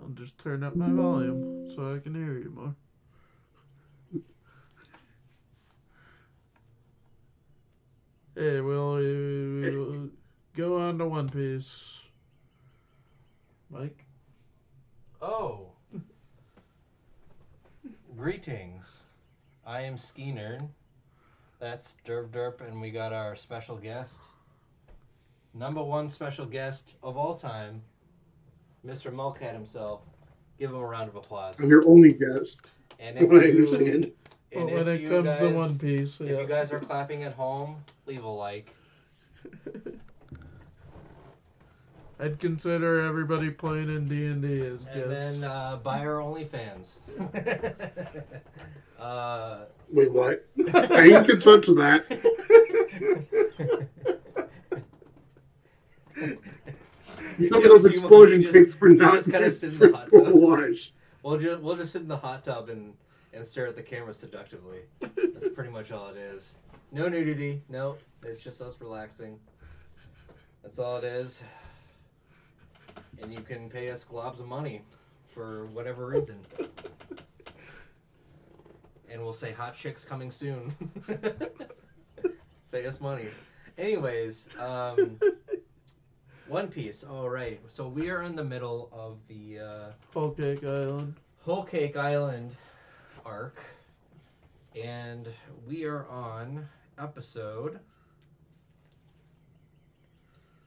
I'll just turn up my volume so I can hear you more. Hey, we'll go on to One Piece. Mike? Oh. Greetings. I am Skeener. That's Derp Derp, and we got our special guest. Number one special guest of all time, Mr. Mulcat himself. Give him a round of applause. I'm your only guest. And What I understand. And when it comes to One Piece, if you guys are clapping at home, leave a like. I'd consider everybody playing in D&D as guests. And then buy our OnlyFans. Wait, what? I didn't consent to that. You know those explosion pics were not just kind of sit in the hot tub. watch. We'll just sit in the hot tub and stare at the camera seductively. That's pretty much all it is. No nudity. No, it's just us relaxing. That's all it is. And you can pay us globs of money for whatever reason. And we'll say hot chicks coming soon. Pay us money. Anyways, One Piece. All right. So we are in the middle of the Whole Cake Island. Whole Cake Island arc, and we are on episode.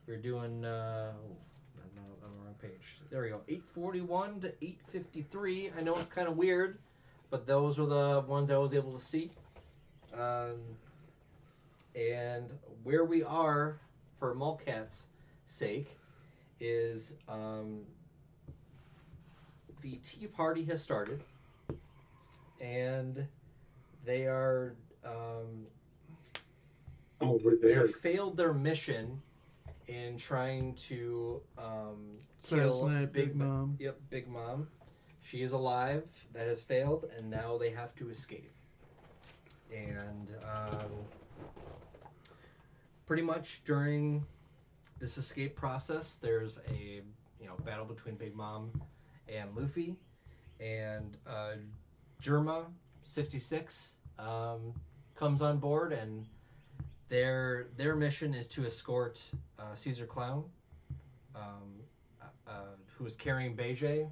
We're doing. I'm on the wrong page. There we go. 841 to 853. I know it's kind of weird, but those were the ones I was able to see. And where we are, for Mulcat's sake, is the tea party has started, and they are they have failed their mission in trying to kill Big Mom. Yep, Big Mom. She is alive. That has failed, and now they have to escape. And pretty much during this escape process, there's a battle between Big Mom and Luffy, and Germa 66 comes on board, and their mission is to escort Caesar Clown, who is carrying Beige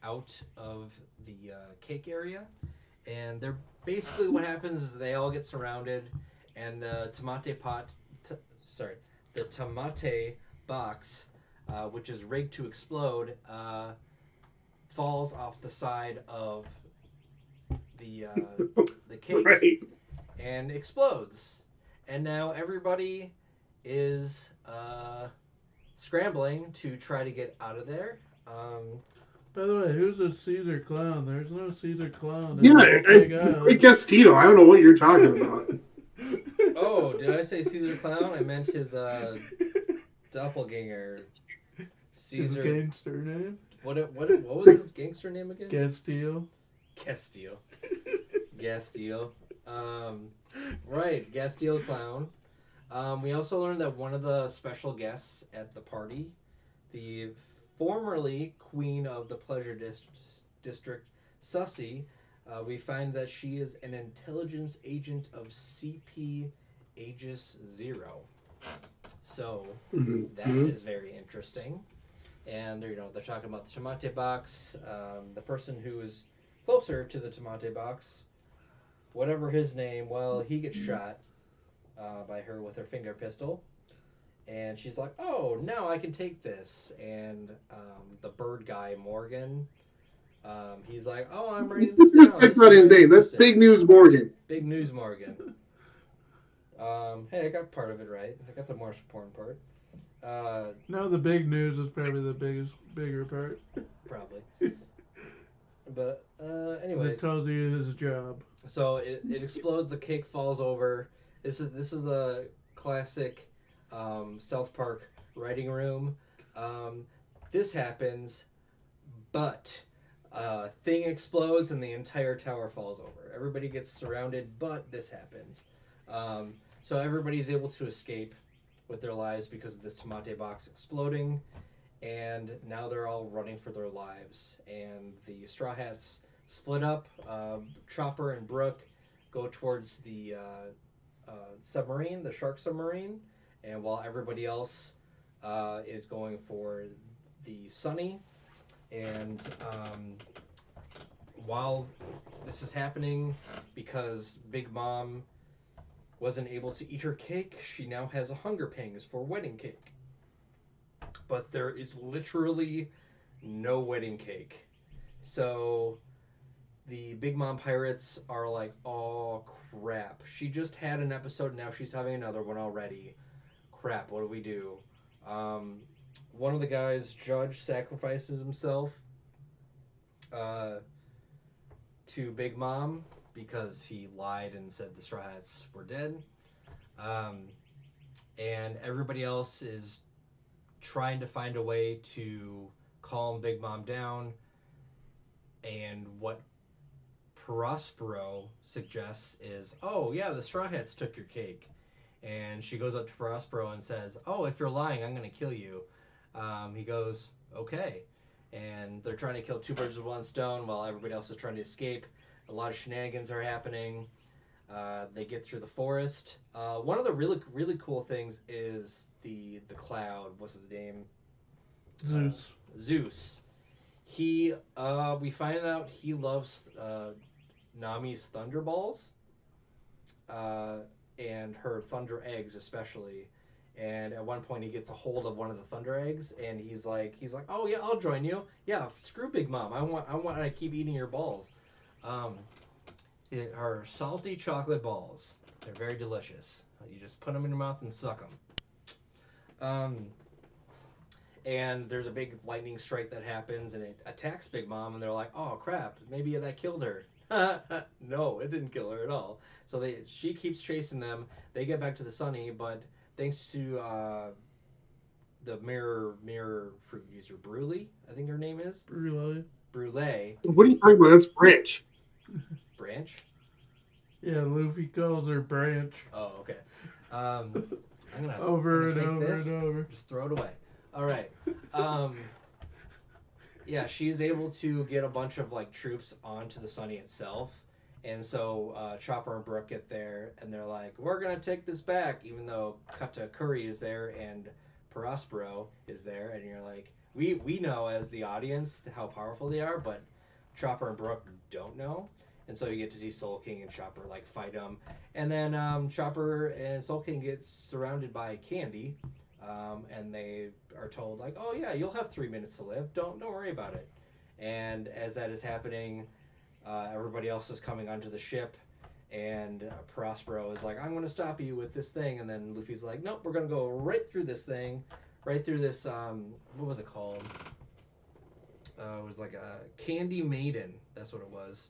out of the cake area. And they're basically, what happens is they all get surrounded, and the tomate box, which is rigged to explode, falls off the side of the cake, right, and explodes. And now everybody is scrambling to try to get out of there. By the way, who's a Caesar Clown? There's no Caesar Clown. I guess Tito. I don't know what you're talking about. Oh, did I say Caesar Clown? I meant his doppelganger. Caesar. His gangster name? What was his gangster name again? Castile. Right, Castile Clown. We also learned that one of the special guests at the party, the formerly Queen of the Pleasure District, Sussy, we find that she is an intelligence agent of CP Aegis Zero. So that is very interesting. And they're talking about the tomate box. The person who is closer to the tomate box, whatever his name, well, he gets shot by her with her finger pistol. And she's like, oh, now I can take this. And the bird guy, Morgan, he's like, oh, I'm writing this down. That's not his name. That's Big News Morgan. Big News Morgan. Hey, I got part of it right. I got the more important part. No, the big news is probably the bigger part. Probably. But anyways, it tells you his job. So it explodes. The cake falls over. This is a classic South Park writing room. This happens, but thing explodes and the entire tower falls over. Everybody gets surrounded, but this happens. So everybody's able to escape with their lives because of this tomate box exploding, and now they're all running for their lives. And the Straw Hats split up. Chopper and Brooke go towards the submarine, the shark submarine, and while everybody else is going for the Sunny. And while this is happening, because Big Mom wasn't able to eat her cake, she now has a hunger pangs for wedding cake. But there is literally no wedding cake. So the Big Mom pirates are like, oh crap, she just had an episode, now she's having another one already. Crap, what do we do? Um, One of the guys, Judge, sacrifices himself uh, to Big Mom because he lied and said the Straw Hats were dead. Um, and everybody else is trying to find a way to calm Big Mom down. And what Prospero suggests is, oh, yeah, the Straw Hats took your cake. And she goes up to Prospero and says, oh, if you're lying, I'm going to kill you. He goes, okay. And they're trying to kill two birds with one stone while everybody else is trying to escape. A lot of shenanigans are happening. They get through the forest. One of the really cool things is the cloud. What's his name? Zeus. Zeus. We find out he loves Nami's thunderballs, and her thunder eggs especially. And at one point, he gets a hold of one of the thunder eggs, and he's like, oh yeah, I'll join you. Yeah, screw Big Mom. I want to keep eating your balls. Um, Her salty chocolate balls. They're very delicious. You just put them in your mouth and suck them. And there's a big lightning strike that happens, and it attacks Big Mom, and they're like, oh crap, maybe that killed her. No, it didn't kill her at all. So she keeps chasing them. They get back to the Sunny, but thanks to the mirror fruit user Bruley, I think her name is Relay. Brule What are you talking about? That's Branch. Branch. Yeah, Luffy calls her Branch. Oh, okay. I'm gonna Over and take over this, and over. just throw it away. All right. Yeah, she's able to get a bunch of like troops onto the Sunny itself, and so Chopper and Brook get there, and they're like, "We're gonna take this back," even though Katakuri is there and Prospero is there, and you're like, we know as the audience how powerful they are, but Chopper and Brook don't know. And so you get to see Soul King and Chopper like fight them, and then Chopper and Soul King get surrounded by Candy, and they are told like, "Oh yeah, you'll have 3 minutes to live. Don't worry about it." And as that is happening, everybody else is coming onto the ship, and Prospero is like, "I'm going to stop you with this thing," and then Luffy's like, "Nope, we're going to go right through this thing, right through this. What was it called? It was like a Candy Maiden. That's what it was."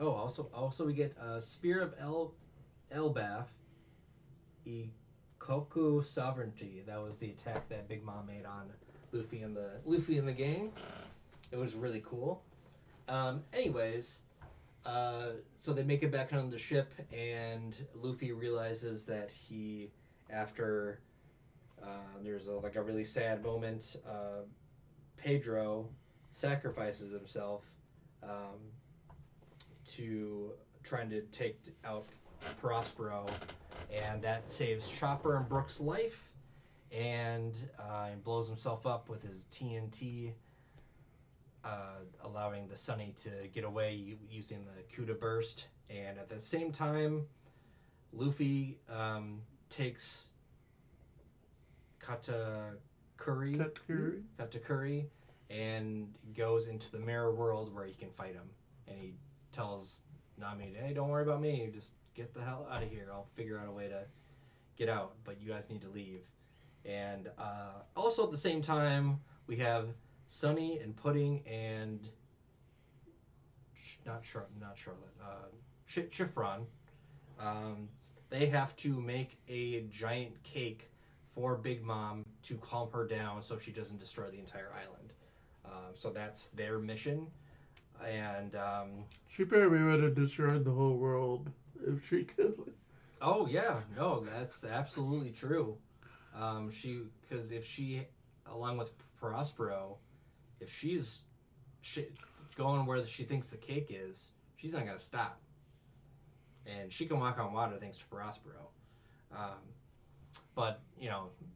Also we get Spear of Elbaf, Ikoku Sovereignty. That was the attack that Big Mom made on Luffy and the gang. It was really cool. Anyways, so they make it back on the ship, and Luffy realizes that after there's a really sad moment. Pedro sacrifices himself to trying to take out Prospero, and that saves Chopper and Brook's life, and he blows himself up with his TNT, allowing the Sunny to get away using the Kuda Burst. And at the same time, Luffy takes Katakuri and goes into the mirror world where he can fight him. And he tells Nami, "Hey, don't worry about me. Just get the hell out of here. I'll figure out a way to get out, but you guys need to leave." And also at the same time, we have Sunny and Pudding and not Charlotte, Chiffron. They have to make a giant cake for Big Mom to calm her down so she doesn't destroy the entire island. So that's their mission. And She probably would have destroyed the whole world if she could. oh yeah, no, that's absolutely true. Because if she, along with Prospero, if she's going where she thinks the cake is, she's not gonna stop. And she can walk on water thanks to Prospero. Um, but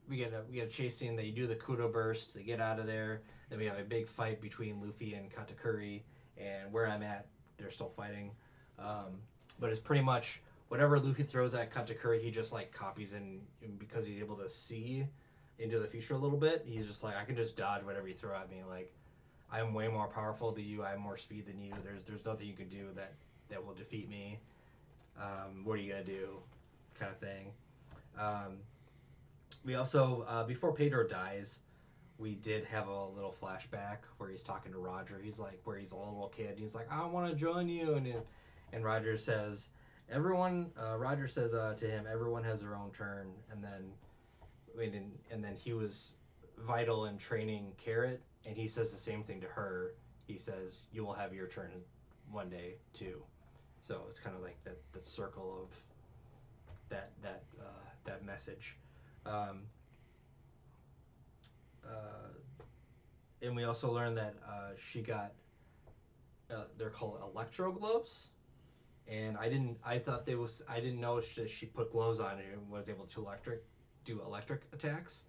we get a chase scene. They do the Kudo burst. They get out of there. Then we have a big fight between Luffy and Katakuri. And where I'm at, they're still fighting. But it's pretty much whatever Luffy throws at Katakuri, he just like copies and because he's able to see into the future a little bit. He's just like, I can just dodge whatever you throw at me. Like, I'm way more powerful than you. I have more speed than you. There's nothing you can do that will defeat me. What are you gonna do? Kind of thing. Um, we also before Pedro dies, we did have a little flashback where he's talking to Roger. He's like, where he's a little kid. He's like, I want to join you, and Roger says, everyone. Roger says to him, everyone has their own turn, and then he was vital in training Carrot, and he says the same thing to her. He says, you will have your turn one day too. So it's kind of like that circle of that message. Um, uh, and we also learned that she got they're called electro gloves, and I thought they was I didn't know she put gloves on and was able to do electric attacks.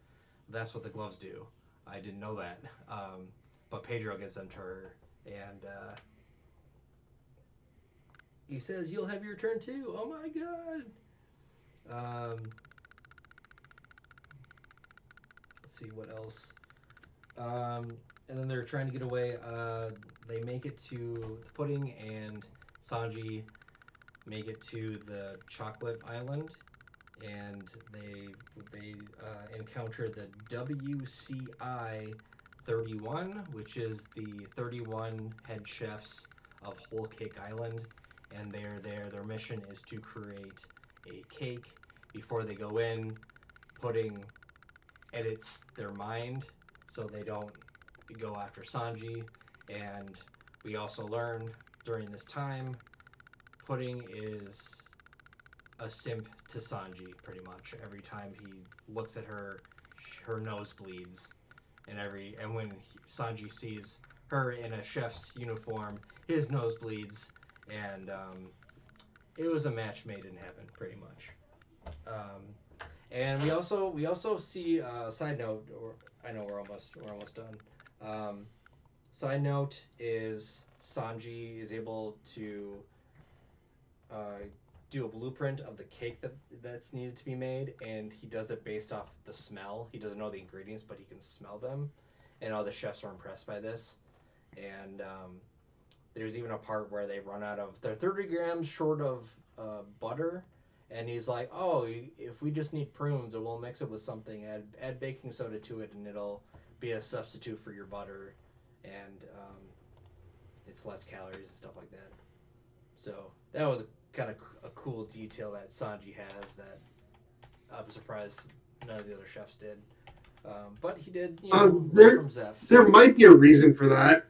That's what the gloves do. I didn't know that, but Pedro gives them to her, and he says, "You'll have your turn too." Oh my god! Let's see what else. And then they're trying to get away. They make it to the pudding, and Sanji make it to the chocolate island, and they encounter the WCI 31, which is the 31 head chefs of Whole Cake Island, and they're there. Their mission is to create a cake. Before they go in, Pudding edits their mind so they don't go after Sanji. And we also learn during this time, Pudding is a simp to Sanji pretty much. Every time he looks at her, her nose bleeds, and when Sanji sees her in a chef's uniform, his nose bleeds, and it was a match made in heaven, pretty much. And we also see side note, or I know we're almost done. Um, Side note is Sanji is able to uh, do a blueprint of the cake that's needed to be made, and he does it based off the smell. He doesn't know the ingredients, but he can smell them, and all the chefs are impressed by this. And there's even a part where they run out of they're 30 grams short of butter, and he's like, "Oh, if we just need prunes, and we'll mix it with something, add baking soda to it, and it'll be a substitute for your butter, and it's less calories and stuff like that." So that was kind of a cool detail that Sanji has that I'm surprised none of the other chefs did. But he did, learn There from Zeph there might be a reason for that.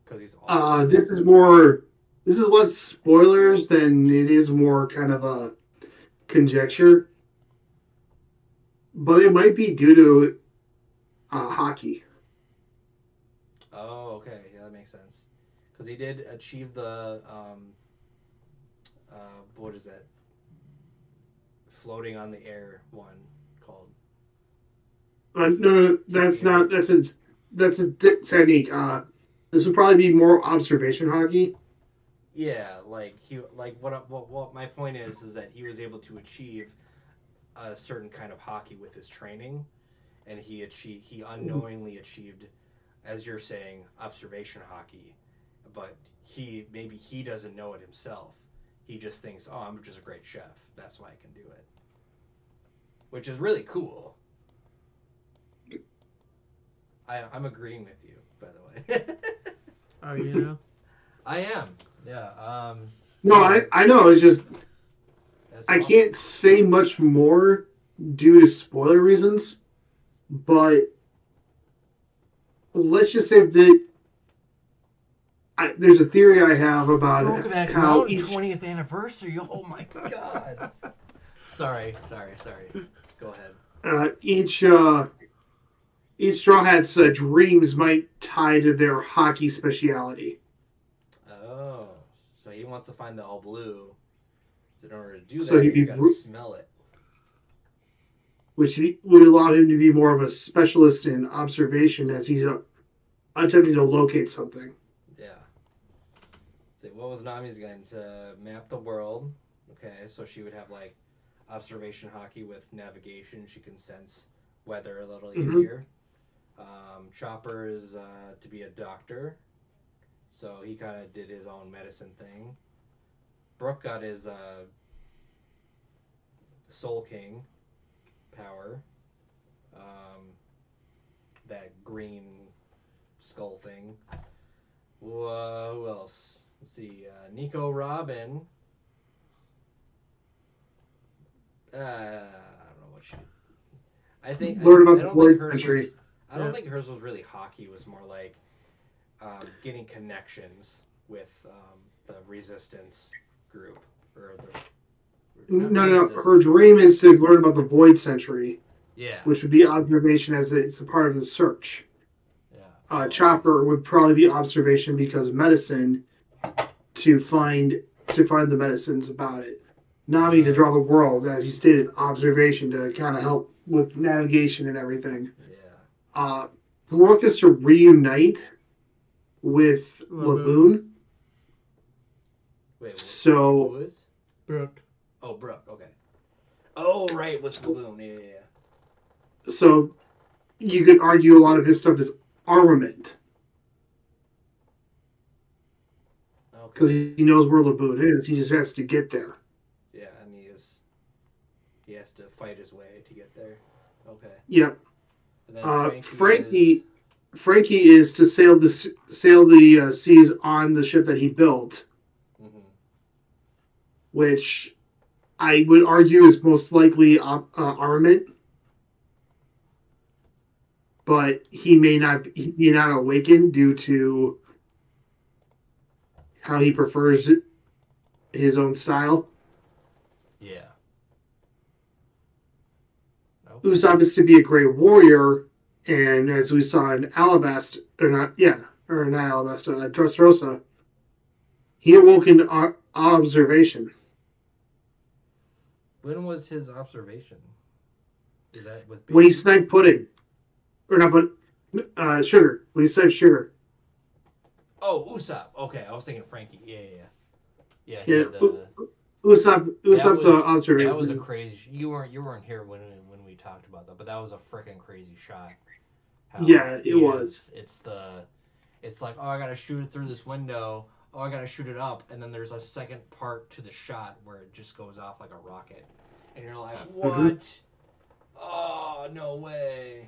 because he's awesome. This is less spoilers than it is more kind of a conjecture, but it might be due to hockey. Oh, okay, yeah, that makes sense. Because he did achieve the what is that? Floating on the air one called No, that's kicking air. not. That's a technique. This would probably be more observation hockey. Yeah, like he like what my point is that he was able to achieve a certain kind of hockey with his training, and he unknowingly achieved, as you're saying, observation hockey, but he doesn't know it himself. He just thinks, oh, I'm just a great chef. That's why I can do it, which is really cool. I'm agreeing with you, by the way. Are you now? I am. Yeah. No, Yeah. I know. It's just That's I awesome. can't say much more due to spoiler reasons. But let's just say that there's a theory I have about Brokeback how Mountain each 20th anniversary. Oh my god. Sorry. Go ahead. uh, each each Straw Hat's dreams might tie to their hockey speciality. Oh, so he wants to find the all blue. So in order to do So that, he'd he's be, got to smell it. which would allow him to be more of a specialist in observation as he's attempting to locate something. Yeah. Let's see, what was Nami's again? To map the world. Okay, so she would have like observation hockey with navigation. She can sense weather a little Hmm. easier. Chopper is to be a doctor, so he kind of did his own medicine thing. Brooke got his Soul King power, um, that green skull thing. Who else? Let's see. Nico Robin. I don't know what she. I think Learn about I the don't think Void hers was. Century. I don't think hers was really hockey. It was more like getting connections with the resistance group or the not No, the no, no. resistance. Her dream is to learn about the Void Century, Yeah, which would be observation as it's a part of the search. yeah. Oh, okay. Chopper would probably be observation because of medicine to find the medicines about it. Nami to draw the world, as you stated, observation to kind of help with navigation and everything. Yeah. Brooke is to reunite with Laboon. Wait. So who is? Brooke. Oh, Brooke. Okay. Oh, right, with Laboon. Yeah. So you could argue a lot of his stuff is armament because Okay. he knows where Laboon is. He just has to get there. Yeah, and he has to fight his way to get there. Okay. Yep. And then Frankie is to sail the seas on the ship that he built, which I would argue is most likely armament, but he may not awaken due to how he prefers his own style. Yeah. Okay. Usopp is to be a great warrior, and as we saw in Dressrosa, he awoke into observation. When was his observation? Is that with when he sniped pudding, or not sugar? When he sniped sugar. Oh, Usopp. Okay, I was thinking Frankie. Yeah. Usopp's observation. That was a crazy. You weren't here when we talked about that, but that was a freaking crazy shot. It was. It's like, oh, I gotta shoot it through this window. Oh, I gotta shoot it up, and then there's a second part to the shot where it just goes off like a rocket, and you're like, what? Mm-hmm. Oh, no way.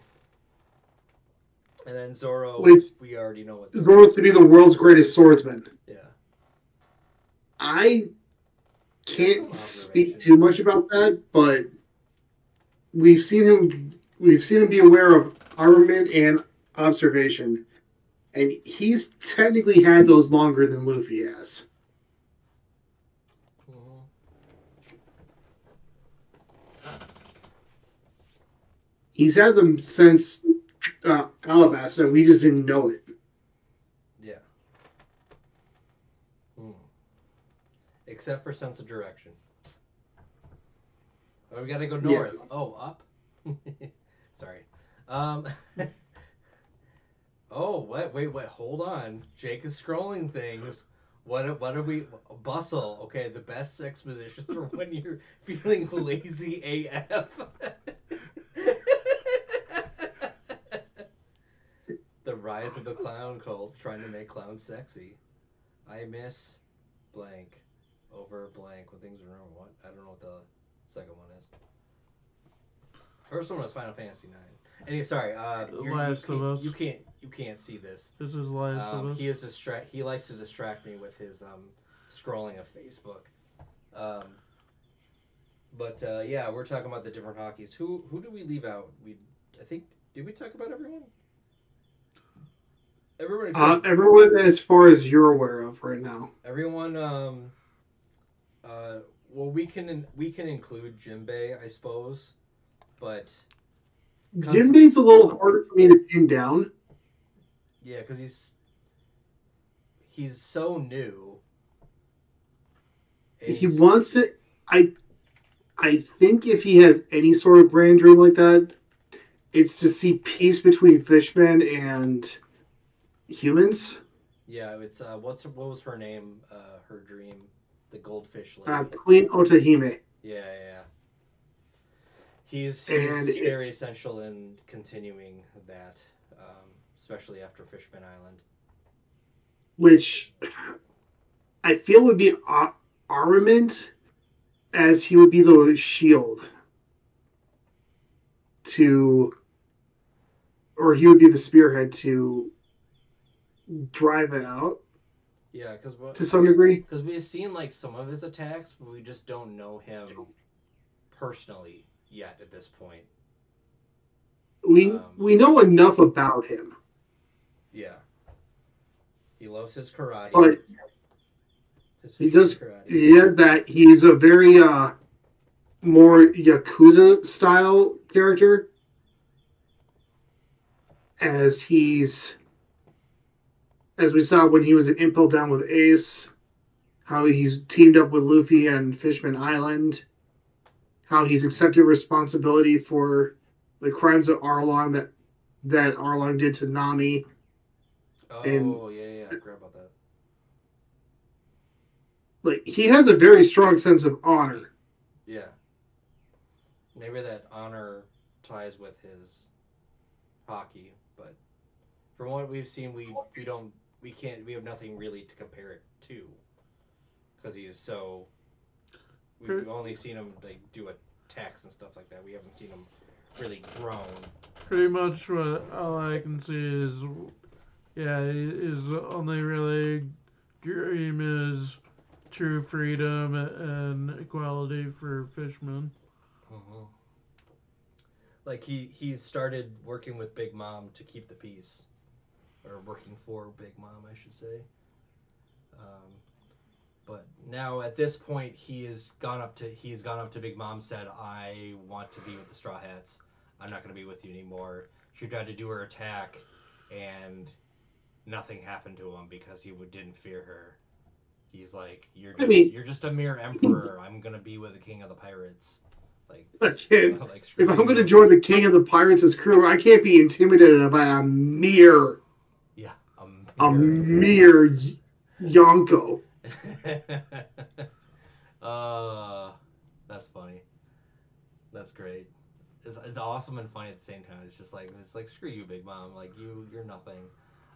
And then Zoro, we already know what. Zoro's to be the world's greatest swordsman. Yeah. I can't speak too much about that, but we've seen him be aware of armament and observation, and he's technically had those longer than Luffy has. He's had them since Alabasta, and we just didn't know it. Yeah. Except for sense of direction. Oh, we gotta go north. Yeah. Oh, up? Sorry. Oh, wait, hold on. Jake is scrolling things. What are we... Bustle. Okay, the best exposition for when you're feeling lazy AF. The rise of the clown cult, trying to make clowns sexy. I miss blank over blank when things are normal. What? I don't know what the second one is. First one was Final Fantasy IX. Anyway, sorry. You can't see this. This is Last of Us. He likes to distract me with his scrolling of Facebook. Yeah, we're talking about the different hockeys. Who do we leave out? Did we talk about everyone? Everyone as far as you're aware of right now. Everyone. Well, we can include Jinbei, I suppose, but Jinbei's a little harder for me to pin down. Yeah, because he's so new. He wants it. I think if he has any sort of grand dream like that, it's to see peace between fishmen and humans. Yeah, it's what was her name? Her dream, the goldfish lady. Queen Otahime. Yeah. He's very essential in continuing that. especially after Fishman Island. which I feel would be armament, as he would be the shield to, or he would be the spearhead to drive it out Yeah, to some degree. we've seen like some of his attacks, but we just don't know him personally yet at this point. We know enough about him, Yeah, he loves his karate. but His he does. karate. He has that. He's a very more Yakuza style character, as we saw when he was in Impel Down with Ace, how he's teamed up with Luffy and Fishman Island, how he's accepted responsibility for the crimes of Arlong that Arlong did to Nami. Oh And yeah, I forgot about that. like he has a very strong sense of honor. Yeah, maybe that honor ties with his hockey, but from what we've seen, we have nothing really to compare it to because he's so. We've only seen him like do attacks and stuff like that. We haven't seen him really grown. Pretty much what all I can see is, yeah, his only really dream is true freedom and equality for fishmen. Mm-hmm. Like he started working with Big Mom to keep the peace, or working for Big Mom, I should say. Um, but now at this point, he's gone up to Big Mom, said, "I want to be with the Straw Hats. I'm not going to be with you anymore." She tried to do her attack, and nothing happened to him because didn't fear her. He's like, you're just a mere emperor. I'm gonna be with the king of the pirates." Like, like if I'm going to join the King of the Pirates' crew, I can't be intimidated by a mere Yonko. That's funny. That's great. It's awesome and funny at the same time. It's like screw you, Big Mom. Like you're nothing.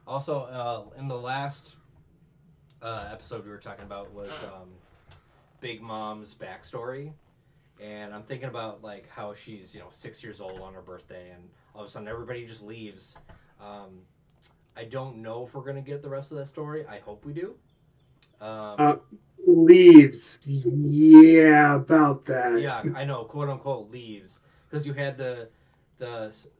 Also, in the last episode we were talking about was Big Mom's backstory, and I'm thinking about like how she's 6 years old on her birthday, and all of a sudden everybody just leaves. Um, I don't know if we're gonna get the rest of that story. I hope we do. Um, Leaves. Yeah, about that. yeah, I know, quote unquote leaves, because you had the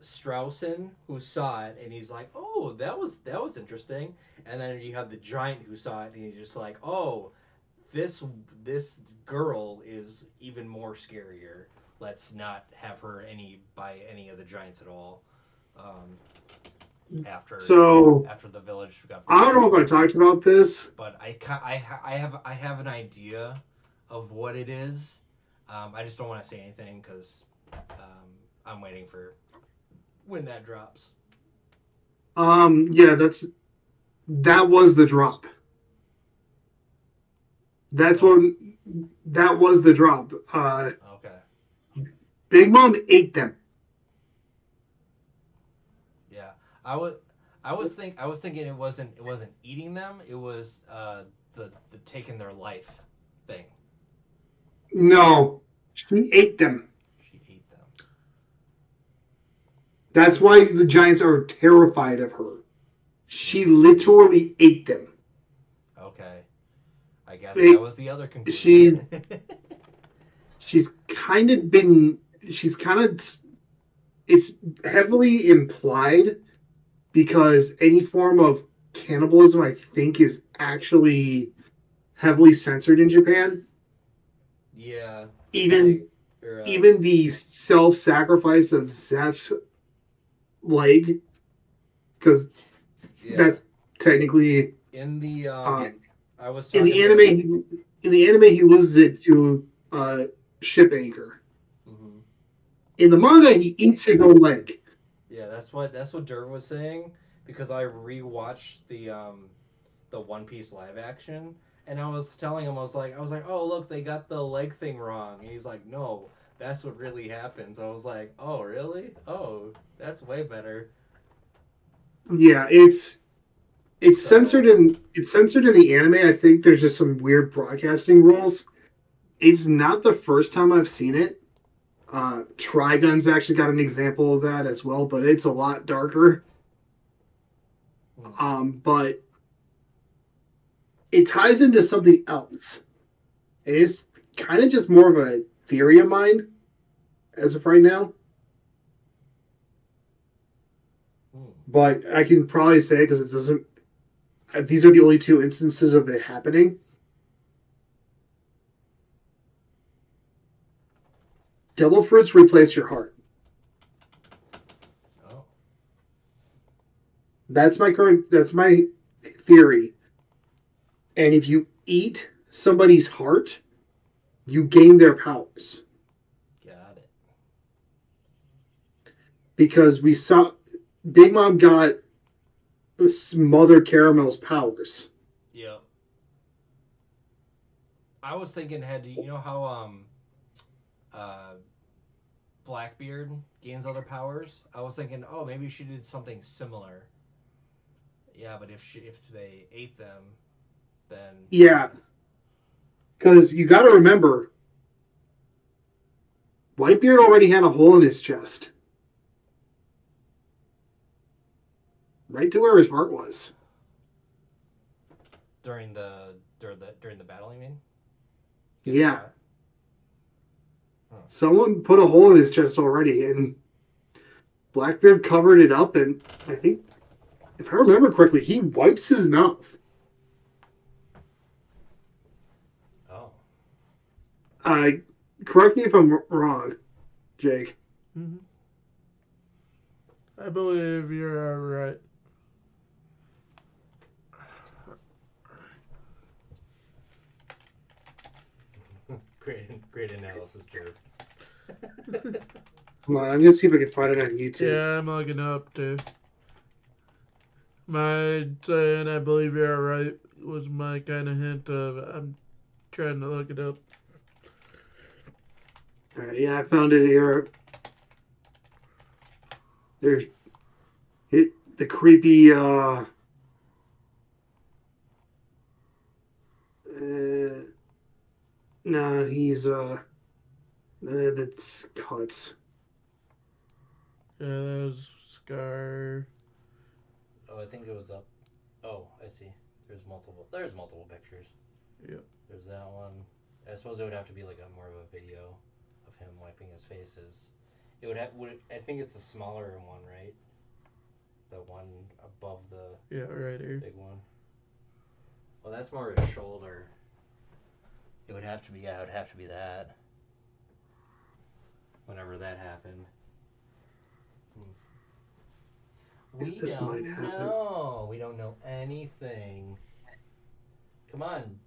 Straussen who saw it and he's like, "Oh, that was interesting," and then you have the giant who saw it and he's just like, "Oh, this girl is even more scarier. Let's not have her by any of the giants at all." Um, after after the village got. I don't know if I talked about this, but I have an idea of what it is. I just don't want to say anything because I'm waiting for when that drops. Yeah, that was the drop. That was the drop. Okay. Big Mom ate them. Yeah, I was thinking it wasn't eating them. It was the taking their life thing. No, she ate them. She ate them. That's why the giants are terrified of her. She literally ate them. Okay, I guess that was the other conclusion. She's kind of been. She's kind of. It's heavily implied because any form of cannibalism, I think, is actually heavily censored in Japan. Yeah. Even the self-sacrifice of Zeph's leg, because that's technically in the I was in the anime. In the anime, he loses it to ship anchor. Mm-hmm. In the manga, he eats his own leg. Yeah, that's what Derv was saying, because I rewatched the One Piece live action, and I was telling him I was like, "Oh, look, they got the leg thing wrong," and he's like, "No, that's what really happens." I was like, "Oh, really? Oh, that's way better." Yeah, it's So, censored in the anime. I think there's just some weird broadcasting rules. It's not the first time I've seen it. Trigun's actually got an example of that as well, but it's a lot darker. But it ties into something else. It is kind of just more of a theory of mine as of right now. But I can probably say because it doesn't. These are the only two instances of it happening. Devil fruits replace your heart. oh, That's my theory. And if you eat somebody's heart, you gain their powers. got it. Because we saw Big Mom got Mother Caramel's powers. Yep. I was thinking, you know how uh, Blackbeard gains other powers? I was thinking, oh, maybe she did something similar. Yeah, but if they ate them, then Yeah, because you got to remember, Whitebeard already had a hole in his chest, right to where his heart was. during the battle, you mean? Yeah, Huh. someone put a hole in his chest already, and Blackbeard covered it up, and I think, if I remember correctly, he wipes his mouth. Oh, Uh, Correct me if I'm wrong, Jake. Mm-hmm. I believe you're right. great analysis, Jerv. Come on, I'm gonna see if I can find it on YouTube. Yeah, I'm looking up too. My saying I believe you're right was my kind of hint of I'm trying to look it up. All right, yeah, I found it here. There's the creepy. No, he's that's cuts. Yeah, that was Scar. Oh, I think it was up. Oh, I see. There's multiple pictures. Yep. There's that one. I suppose it would have to be like a more of a video of him wiping his faces. It would have. I think it's the smaller one, right? The one above the Yeah, right here. big one. Well, that's more his shoulder. It would have to be. Yeah, it would have to be that. Whenever that happened. We This might don't happen. know. We don't know anything. Come on,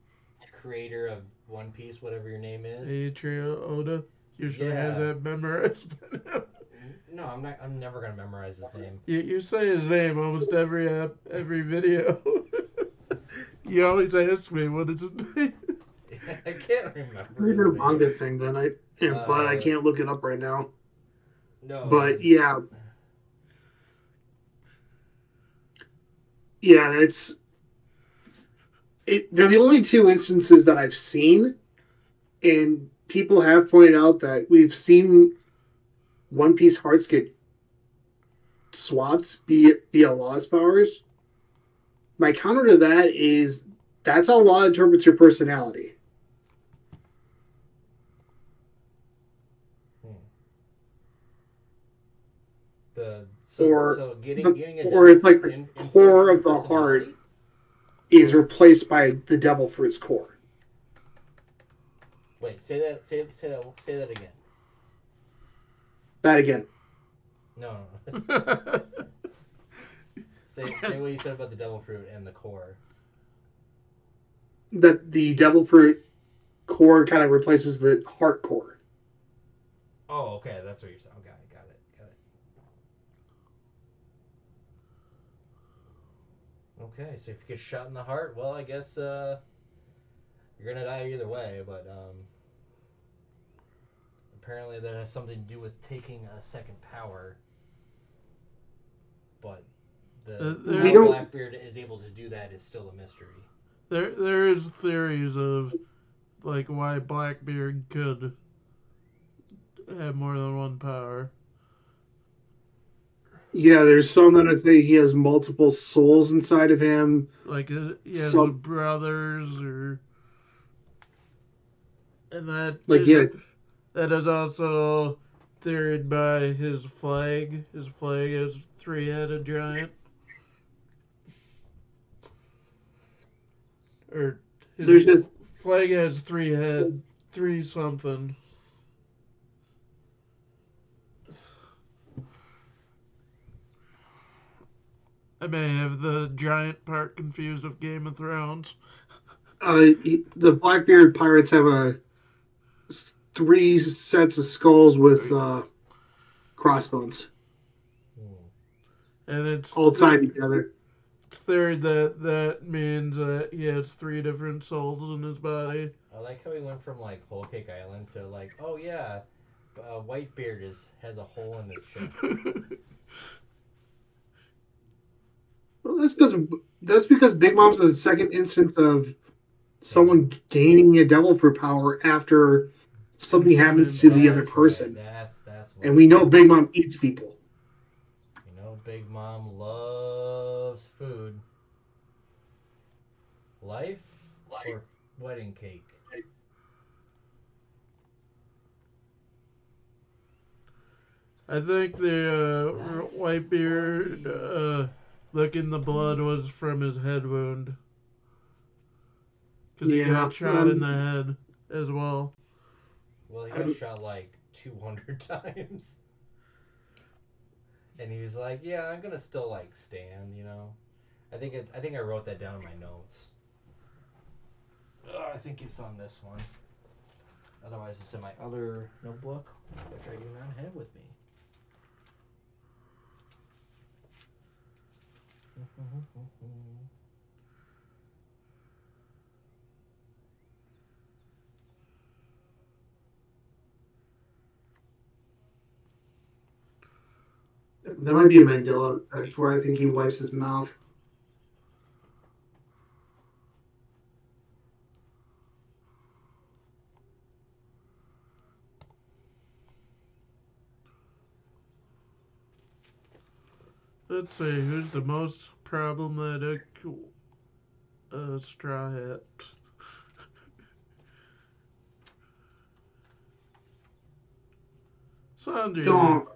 creator of One Piece, whatever your name is. Atrio Oda. You should have Yeah. that memorized. No, I'm not. I'm never gonna memorize his name. You say his name almost every video. You always ask me what is his name. I can't remember. Maybe His a name. manga thing then. But I can't look it up right now. No. But yeah, that's it. They're the only two instances that I've seen, and people have pointed out that we've seen One Piece hearts get swapped via lost powers. My counter to that is that's how law interprets your personality. Or getting a or it's like the core of the heart is replaced by the devil fruit's core. Wait, say that again. That again. No. Say what you said about the devil fruit and the core. That the devil fruit core kind of replaces the heart core. Oh, okay, that's what you're saying. Okay, got it. Okay, so if you get shot in the heart, well, I guess you're gonna die either way. But apparently that has something to do with taking a second power. But How there, Blackbeard is able to do that is still a mystery. there is theories of like why Blackbeard could have more than one power. Yeah, there's some that say he has multiple souls inside of him. Like he has Some brothers, or and like yeah, that is also theorized by his flag. His flag is three-headed giant, or his there's just flag has three something. I may have the giant part confused with Game of Thrones. the Blackbeard pirates have three sets of skulls with crossbones And all tied together. it's theory that that means that he has three different souls in his body. I like how he went from like Whole Cake Island to like, oh yeah, Whitebeard has a hole in his chest. Well, that's because Big Mom's the second instance of someone gaining a devil fruit power after something happens to the other person. Right. That's what. And we know Big Mom eats people. You know, Big Mom loves food. Life or wedding cake. I think the Whitebeard licking the blood was from his head wound. Because he got shot in the head as well. Well, he got shot like 200 times. And he was like, yeah, I'm gonna still like stand, you know. I think I wrote that down in my notes. I think it's on this one. Otherwise, it's in my other notebook, which I do not have with me. That might be a Mandela effect where I think he wipes his mouth. Let's see, who's the most problematic Straw Hat? Sanjay. Don't.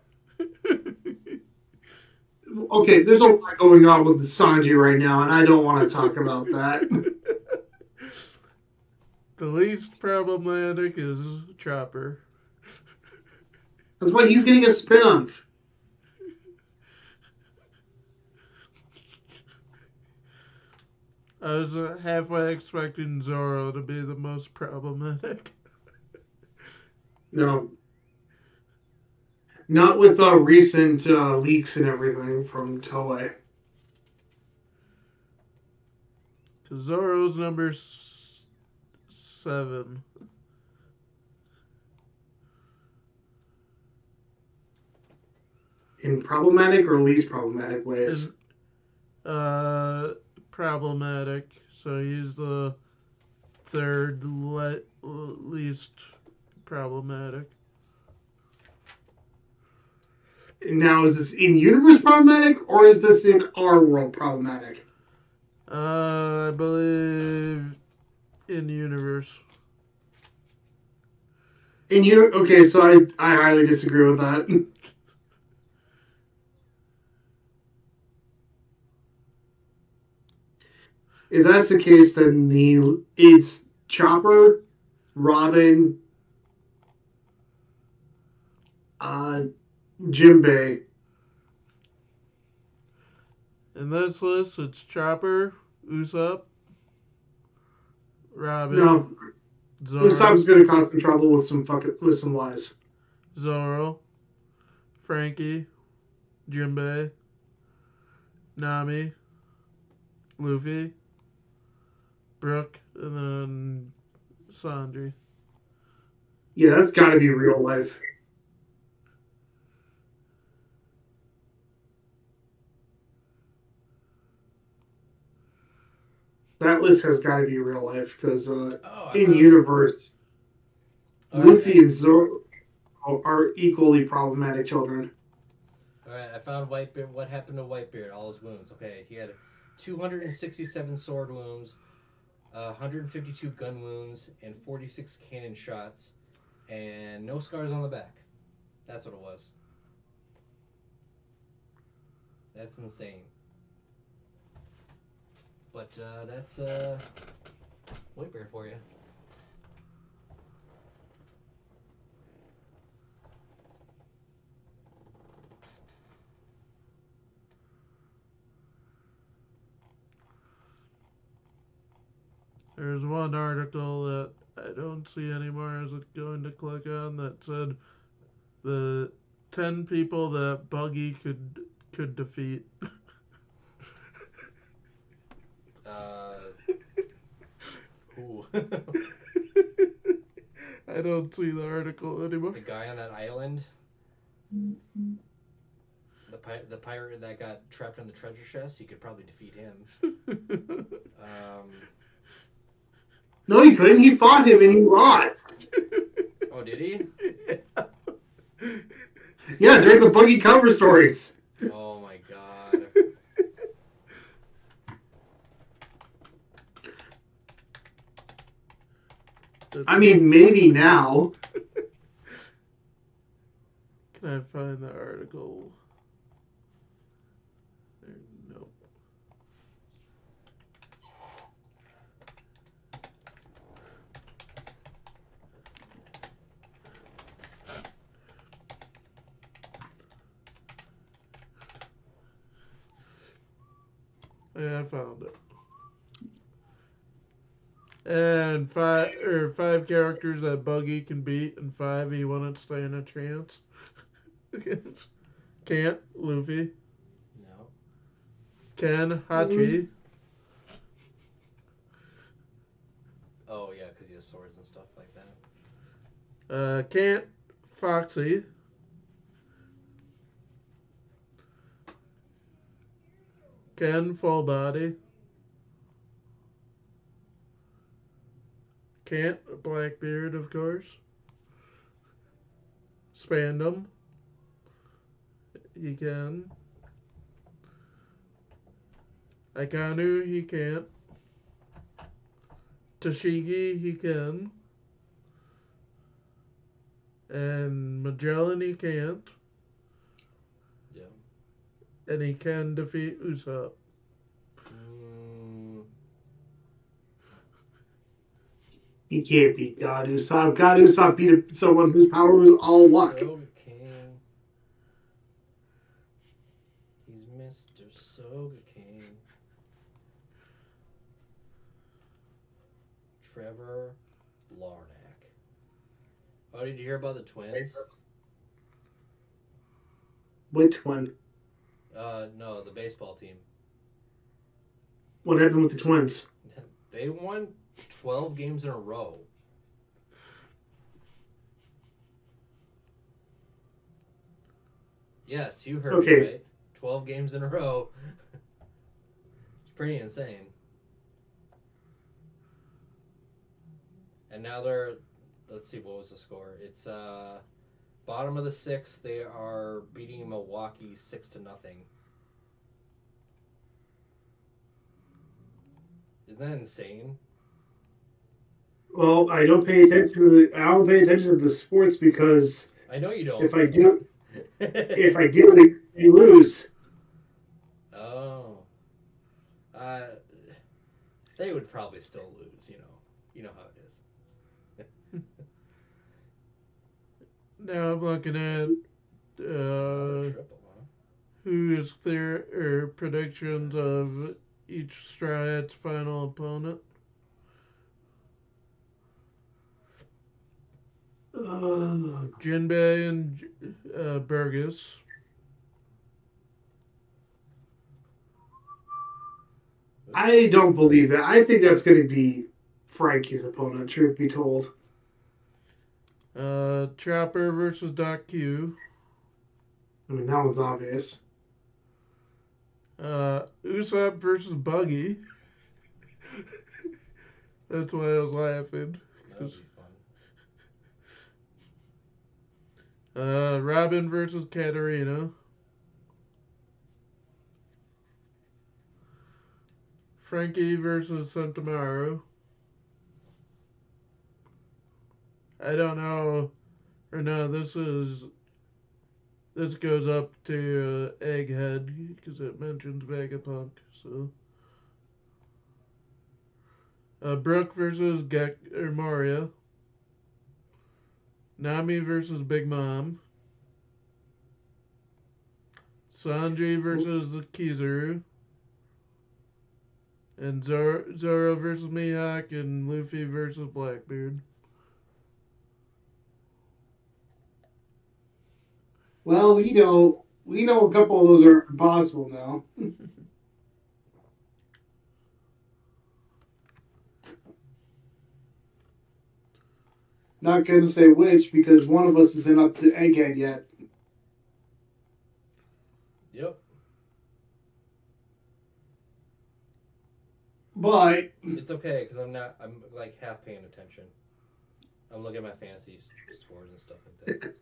Okay, there's a lot going on with Sanji right now, and I don't want to talk about that. The least problematic is Chopper. That's why he's getting a spin-off. I was halfway expecting Zoro to be the most problematic. No. Not with recent leaks and everything from Toei. Because Zoro's number 7. In problematic or least problematic ways? Problematic. So he's the third least problematic. Now, is this in-universe problematic, or is this in our world problematic? I believe in universe. Okay, so I highly disagree with that. If that's the case, then it's Chopper, Robin, Jimbei. In this list, it's Chopper, Usopp, Robin. No, Zoro, Usopp's gonna cause some trouble with some lies. Zoro, Frankie, Jinbei, Nami, Luffy, Brooke, and then Sanji. Yeah, that's got to be real life. That list has got to be real life because Oh, I in found it. universe, All right, Luffy and Zoro are equally problematic children. all right. I found Whitebeard. What happened to Whitebeard? All his wounds. Okay, he had 267 sword wounds, 152 gun wounds, and 46 cannon shots, and no scars on the back. That's what it was. That's insane. But that's Whitebeard for you. There's one article that I don't see anymore. I was going to click on that said the 10 people that Buggy could defeat. Who? I don't see the article anymore. The guy on that island. The pirate that got trapped in the treasure chest. He could probably defeat him. No, he couldn't. He fought him and he lost. Oh, did he? Yeah, during the Buggy cover stories. Oh my god. I mean, maybe now. Can I find the article? Nope. Yeah, I found it. And five characters that Buggy can beat, and 5 he wouldn't stand a chance. Can't, Luffy. No. Ken, Hachi. Oh yeah, because he has swords and stuff like that. Can't, Foxy. Ken, Full Body. Can't, Blackbeard, of course. Spandam. He can. Aikanu, he can't. Tashigi, he can. And Magellan, he can't. Yeah. And he can defeat Usopp. He can't beat God Usopp. God Usopp beat someone whose power was all luck. Soga King. He's Mr. Soga King. Trevor Larnack. Oh, did you hear about the twins? Which one? No, the baseball team. What happened with the twins? They won 12 games in a row. Yes, you heard me right. 12 games in a row. It's pretty insane. And now they're, let's see, what was the score? It's bottom of the 6th. They are beating Milwaukee 6-0. Isn't that insane? Well, I don't pay attention to the sports because I know you don't. If I do, they lose. Oh. They would probably still lose, you know. You know how it is. Now I'm looking at Triple, huh? who is their predictions of each Straw Hat's final opponent. Jinbei and Burgess. I don't believe that. I think that's going to be Frankie's opponent, truth be told. Chopper versus Doc Q. I mean, that one's obvious. Usopp versus Buggy. That's why I was laughing. That would be fun. Robin versus Katarina. Frankie versus Santamaru. I don't know. Or no, this goes up to Egghead because it mentions Vegapunk. So, Brooke versus Mario. Nami versus Big Mom. Sanji versus Kizaru. And Zoro versus Mihawk and Luffy versus Blackbeard. Well, we know a couple of those are impossible now. Not going to say which because one of us isn't up to Egghead yet. Yep. But it's okay because I'm like half paying attention. I'm looking at my fantasy scores and stuff like that.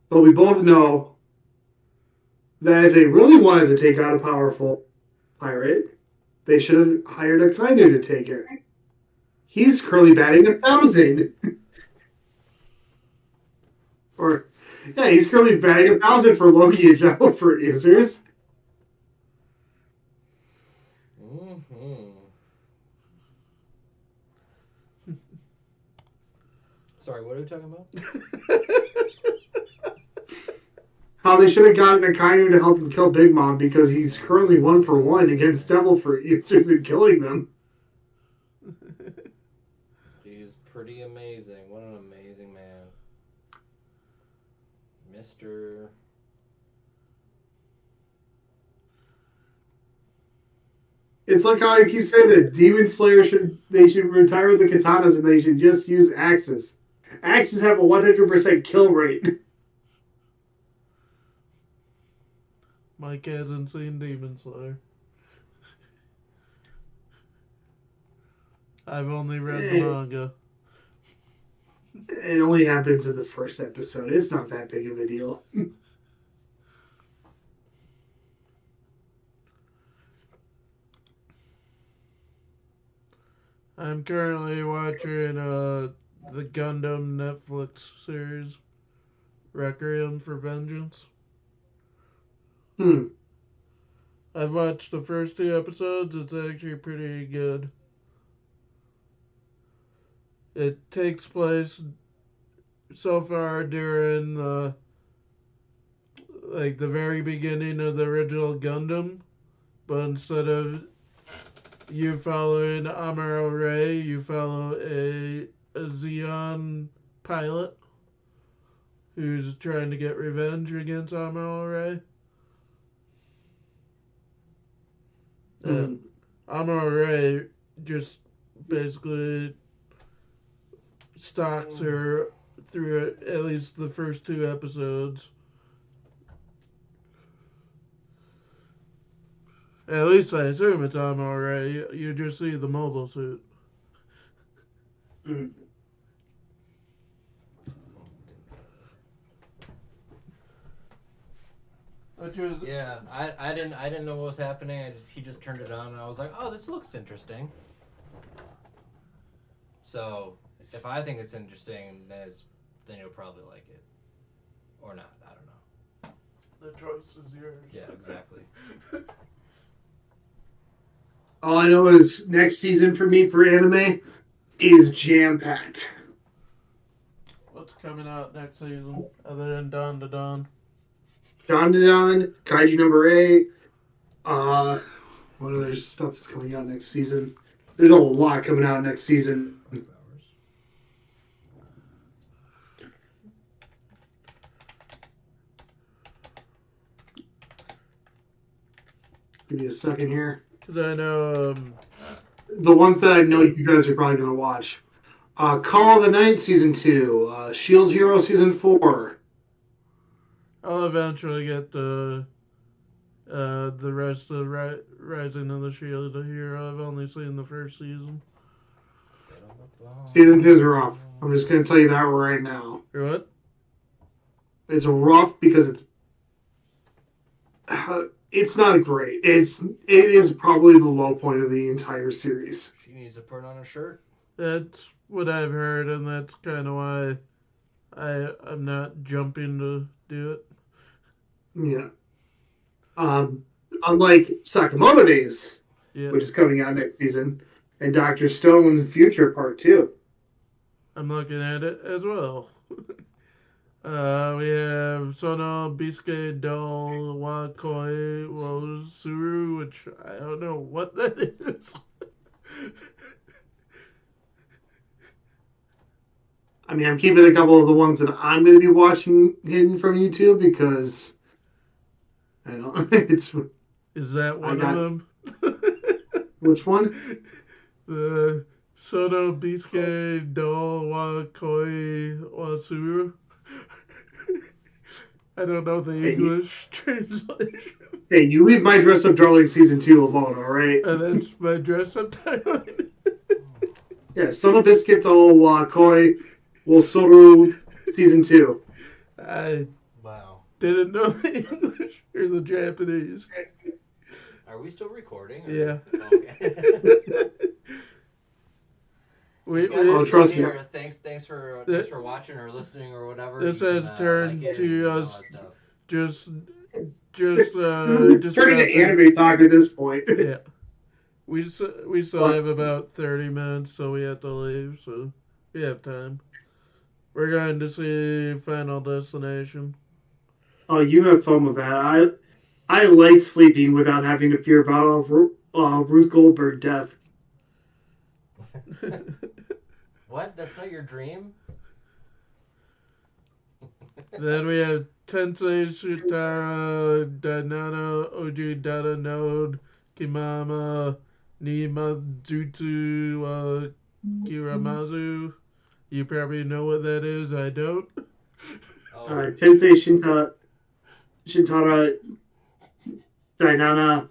But we both know that if they really wanted to take out a powerful pirate, they should have hired a Kainu to take it. He's currently batting 1,000. Or, yeah, he's currently batting 1,000 for Loki and Jellyfruit users. Sorry, what are we talking about? How they should have gotten a Kainu to help him kill Big Mom because he's currently 1-for-1 against Devil Fruit users and killing them. He's pretty amazing. What an amazing man. Mr. It's like how I keep saying that Demon Slayer should retire the katanas and they should just use axes. Axes have a 100% kill rate. Mike hasn't seen Demon Slayer. I've only read the manga. It only happens in the first episode. It's not that big of a deal. I'm currently watching the Gundam Netflix series, Requiem for Vengeance. I've watched the first 2 episodes. It's actually pretty good. It takes place so far during the very beginning of the original Gundam, but instead of you following Amuro Ray, you follow a Zeon pilot who's trying to get revenge against Amuro Ray. And Amuro Ray just basically stalks her through at least the first 2 episodes. At least I assume it's Amuro Ray. You just see the mobile suit. Yeah, I didn't know what was happening. He just turned it on and I was like, oh, this looks interesting. So if I think it's interesting, then you'll probably like it, or not. I don't know. The choice is yours. Yeah, exactly. All I know is next season for me for anime is jam-packed. What's coming out next season other than Dawn to Dawn? Dawn to Dawn, Kaiju number 8. What other stuff is coming out next season? There's a lot coming out next season. Give me a second here. Because I know the ones that I know you guys are probably going to watch. Call of the Night Season 2. Shield Hero Season 4. I'll eventually get the The rest of Rising of the Shield Hero, I've only seen the first season. Season 2 is rough. I'm just going to tell you that right now. Or what? It's rough because it's not great. It is probably the low point of the entire series. She needs to put on a shirt. That's what I've heard, and that's kind of why I'm not jumping to do it. Yeah. Unlike Sakamoto Days, Yeah. which is coming out next season, and Dr. Stone Future Part 2. I'm looking at it as well. We have Sono Bisuke do Wakoi wo Suru, which I don't know what that is. I mean, I'm keeping a couple of the ones that I'm going to be watching hidden from YouTube because I don't. It's Is that one of them? Which one? The Sono Bisuke do Wakoi wo Suru. I don't know the English translation. Hey, you leave my Dress Up Darling Season 2 alone, alright? And that's my dress up timeline. Yeah, Sono Biscuit do Wakoi wo Suru Season 2. I Wow. didn't know the English or the Japanese. Are we still recording? Yeah. Okay. Oh, trust me. Thanks for watching or listening or whatever. This has turned to us just Turning to anime talk at this point. Yeah. We still have about 30 minutes, so we have to leave, so we have time. We're going to see Final Destination. Oh, you have fun with that. I like sleeping without having to fear about Ruth Goldberg death. What? That's not your dream? Then we have Tensei Shitara Dainana Oji Data Node Kimama Nimazutsu Kiramazu. You probably know what that is. I don't. Oh. Tensei Shintara Dainana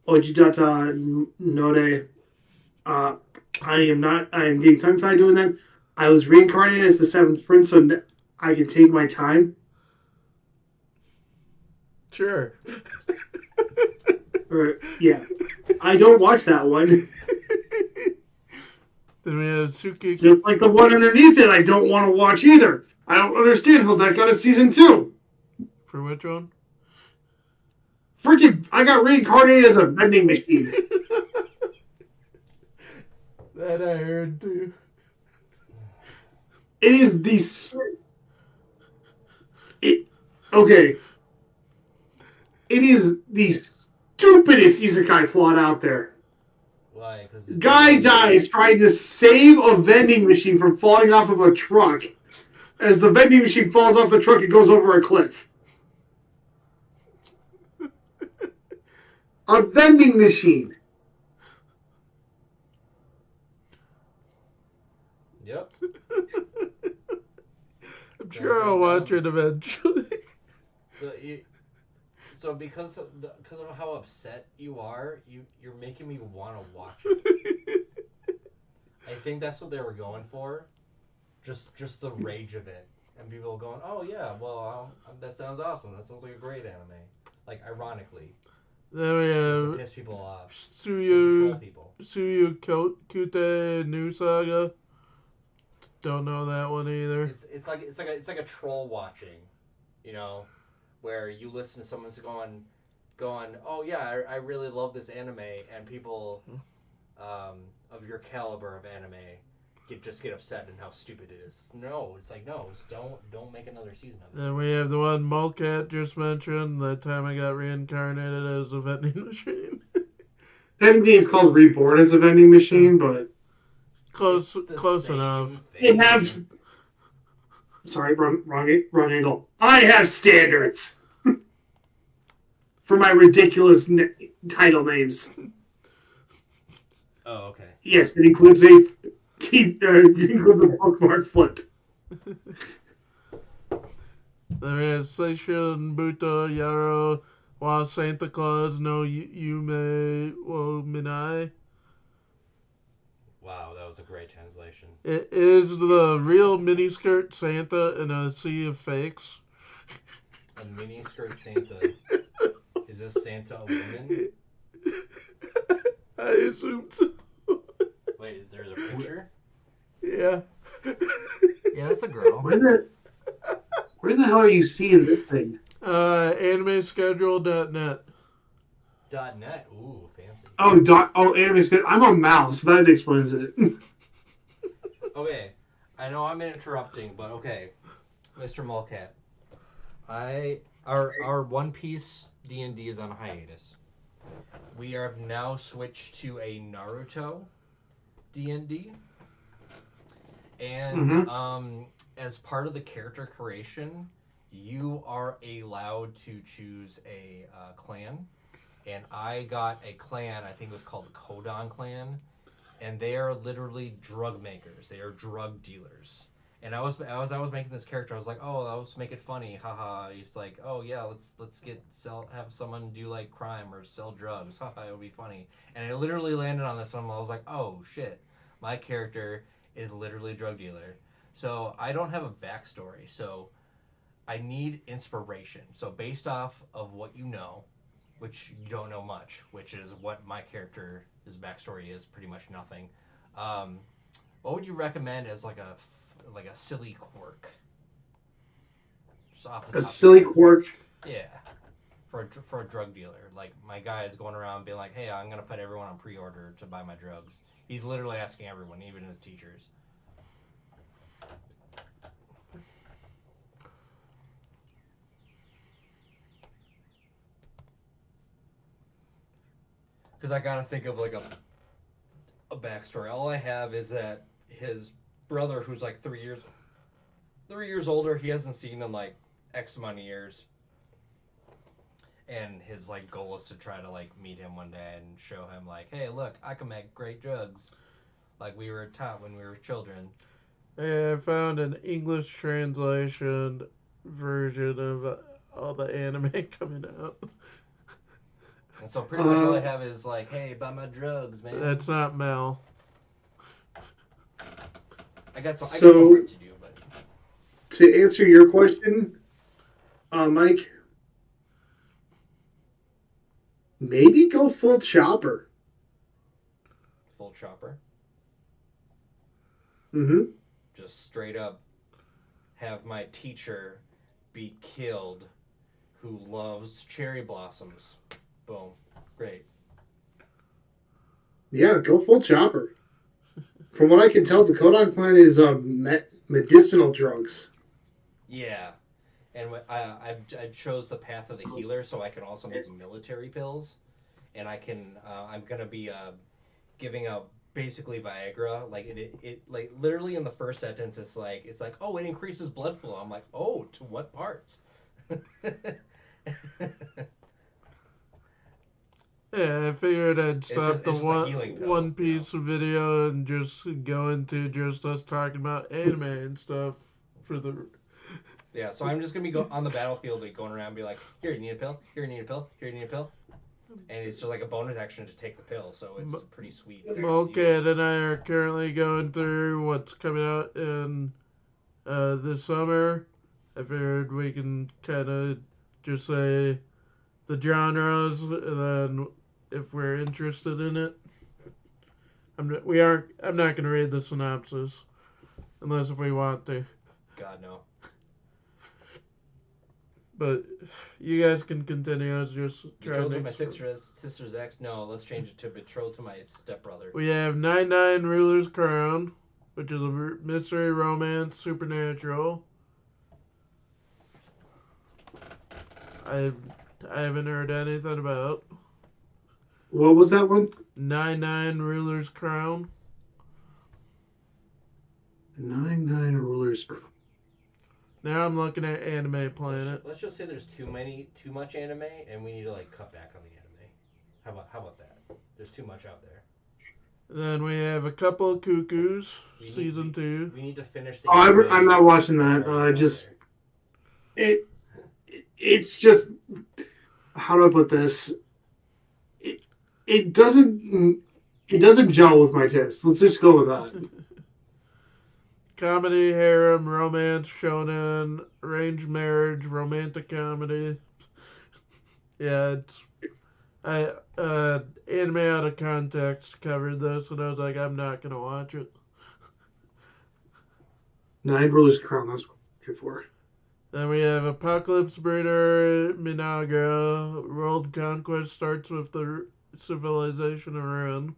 Ojidata Node. I am getting tongue-tied doing that. I was reincarnated as the seventh prince, so I can take my time. Sure. Yeah. I don't watch that one. Then we have Suki. Just like the one underneath it, I don't want to watch either. I don't understand how that got a season 2. For which one? Freaking, I got reincarnated as a vending machine. That I heard too. It is okay. It is the stupidest isekai plot out there. Why? Guy dies trying to save a vending machine from falling off of a truck. As the vending machine falls off the truck, it goes over a cliff. A vending machine. Yep. I'm sure I'll watch it eventually. So because of how upset you are, you're making me want to watch it. I think that's what they were going for, just the rage of it, and people going, oh yeah, well that sounds awesome. That sounds like a great anime. Like ironically, Then we to have piss people off. Suyu People. Kute New Saga. Don't know that one either. It's like a troll watching, you know, where you listen to someone going, oh yeah, I really love this anime, and people of your caliber of anime get upset and how stupid it is. No, it's like no, don't make another season of it. Then we have the one Mulcat just mentioned. That time I got reincarnated as a vending machine. Technically, it's called Reborn as a vending machine, but close enough. They have. Sorry, wrong angle. I have standards for my ridiculous title names. Oh, okay. Yes, it includes a bookmark flip. Then we have Seishun Buto Yaro Wa Santa Claus no Yume wo Minai. Wow, that was a great translation. It is the real miniskirt Santa in a sea of fakes. A miniskirt Santa. Is this Santa a woman? I assume so. Wait, is there a picture? Yeah. Yeah, that's a girl. Where the hell are you seeing this thing? Animeschedule.net. .net. Ooh, fancy. Anime's good. I'm a mouse. That explains it. Okay, I know I'm interrupting, but okay, Mr. Mulcat, our One Piece D&D is on hiatus. We have now switched to a Naruto D&D, and as part of the character creation, you are allowed to choose a clan, and I got a clan. I think it was called the Conan clan. And they are literally drug makers. They are drug dealers. And I was making this character, I was like, oh, let's make it funny, haha. It's like, oh yeah, let's have someone do like crime or sell drugs, haha. It would be funny. And I literally landed on this one. I was like, oh shit, my character is literally a drug dealer. So I don't have a backstory. So I need inspiration. So based off of what you know, which you don't know much, which is what my character's backstory is, pretty much nothing. What would you recommend as like a silly quirk? Just off the top. A silly quirk. Yeah, for a drug dealer. Like my guy is going around being like, "Hey, I'm gonna put everyone on pre-order to buy my drugs." He's literally asking everyone, even his teachers. Because I gotta think of like a backstory. All I have is that his brother, who's like 3 years older, he hasn't seen in like X amount of years, and his like goal is to try to like meet him one day and show him like, hey, look, I can make great drugs, like we were taught when we were children. I found an English translation version of all the anime coming out. And so pretty much all I have is like, hey, buy my drugs, man. That's not Mel. I got some work to do, but to answer your question, Mike, maybe go full chopper. Full chopper. Mm-hmm. Just straight up have my teacher be killed who loves cherry blossoms. Boom. Great. Yeah, go full chopper. From what I can tell, the Conan clan is medicinal drugs. Yeah. And I chose the path of the healer, so I can also make military pills. And I'm going to be giving out basically Viagra. Like, it like, literally in the first sentence, it's like, oh, it increases blood flow. I'm like, oh, to what parts? Yeah, I figured I'd stop the pill, One Piece video and just go into just us talking about anime and stuff for the. Yeah, so I'm just gonna be on the battlefield, like, going around and be like, here, you need a pill, here, you need a pill, here, you need a pill. And it's just like a bonus action to take the pill, so it's pretty sweet. Mulcat and I are currently going through what's coming out in this summer. I figured we can kind of just say the genres, and then if we're interested in it. I'm not going to read the synopsis unless if we want to. God, no. But you guys can continue. I was just trying Betrothed to. to my sister's ex? No, let's change it to betrothed to my stepbrother. We have 99 Ruler's Crown, which is a mystery, romance, supernatural. I haven't heard anything about. What was that one? 99 Ruler's Crown. 99 Rulers. Now I'm looking at Anime Planet. Let's just say there's too much anime, and we need to like cut back on the anime. How about that? There's too much out there. Then we have A Couple of Cuckoos, season 2. We need to finish the. I'm not watching that. It's just how do I put this? It, it doesn't it doesn't gel with my taste. Let's just go with that. Comedy, harem, romance, shonen, arranged marriage, romantic comedy. Yeah, it's I Anime Out of Context covered this, and I was like, I'm not gonna watch it. Nine Rulers Crown. That's what I'm looking for. Then we have Apocalypse Breeder, Minaga. World conquest starts with the civilization of Ren.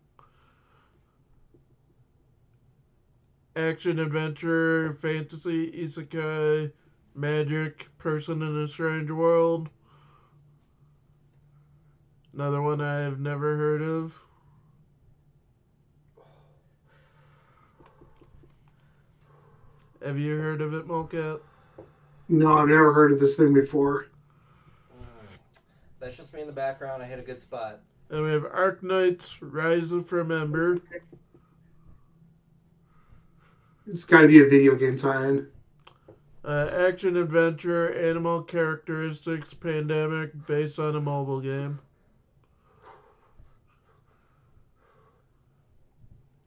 Action, adventure, fantasy, isekai, magic, person in a strange world. Another one I have never heard of. Have you heard of it, Molcat? No, I've never heard of this thing before. That's just me in the background. I hit a good spot. And we have Arknights, Rise from Ember. It's got to be a video game tie-in. Action adventure, animal characteristics, pandemic, based on a mobile game.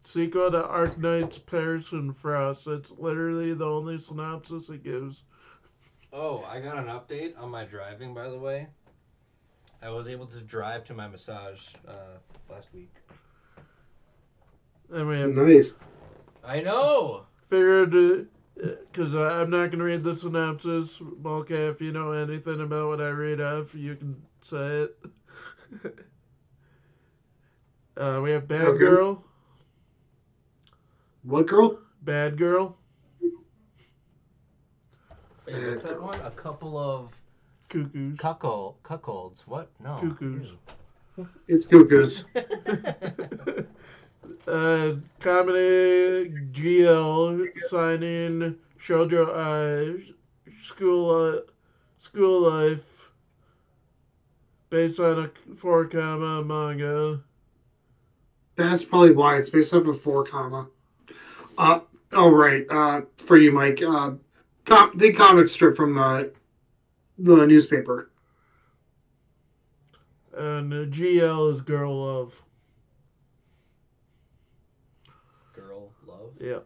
Sequel to Arknights, Paris and Frost. That's literally the only synopsis it gives. Oh, I got an update on my driving, by the way. I was able to drive to my massage last week. And we have Nice. I know! figured, because I'm not going to read the synopsis. Molka, if you know anything about what I read off, you can say it. We have Bad Okay. Girl. What girl? Bad Girl. Wait, what's that one? A couple of Cuckoos. cuckolds. What? No. Cuckoos. It's Cuckoos. Comedy, GL, signing, shoujo eye, school life, based on a 4 manga. That's probably why it's based off of 4 Oh right. For you, Mike. The comic strip from the newspaper. And GL is girl love. Girl love? Yeah.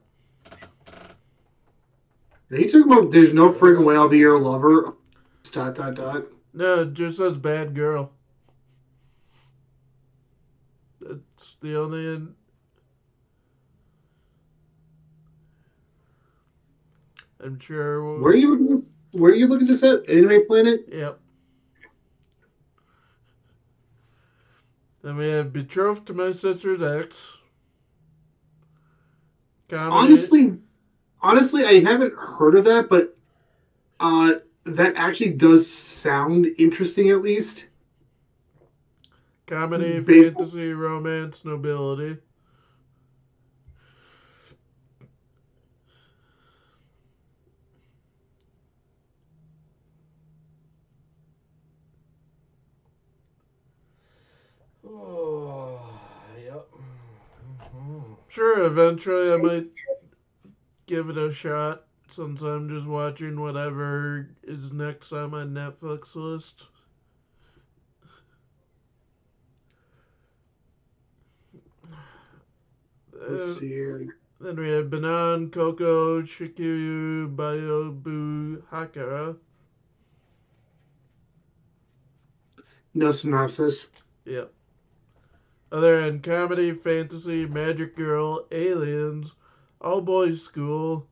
Are you talking about there's no freaking way I'll be your lover? ... No, it just says bad girl. That's the only. I'm sure. Where are you looking this? Where are you looking this at? Anime Planet? Yep. Then we have Betrothed to My Sister's Ex. Comedy. Honestly, I haven't heard of that, but that actually does sound interesting at least. Comedy, Based- fantasy, romance, nobility. Oh, yep. Mm-hmm. Sure, eventually I might give it a shot since I'm just watching whatever is next on my Netflix list. Let's see here. Then we have Banan, Coco, Shikyu, Bayobu, Hakara. No synopsis. Yep. Other end comedy, fantasy, magic girl, aliens, all boys school,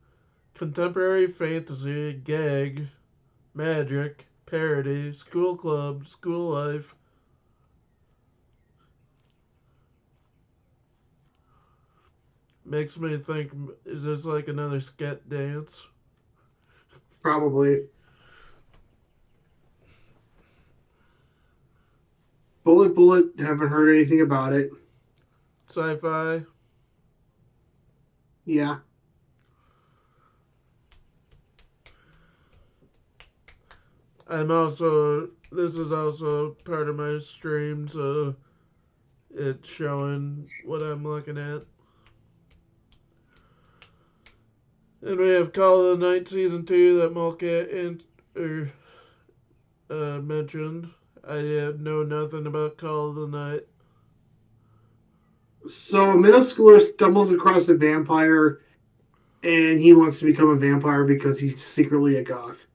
contemporary fantasy, gag, magic, parody, school club, school life. Makes me think, is this like another sket dance? Probably. Bullet, haven't heard anything about it. Sci-fi. Yeah. This is also part of my stream, so it's showing what I'm looking at. And we have Call of the Night Season 2 that Mulcat mentioned. I know nothing about Call of the Night. So a middle schooler stumbles across a vampire, and he wants to become a vampire because he's secretly a goth.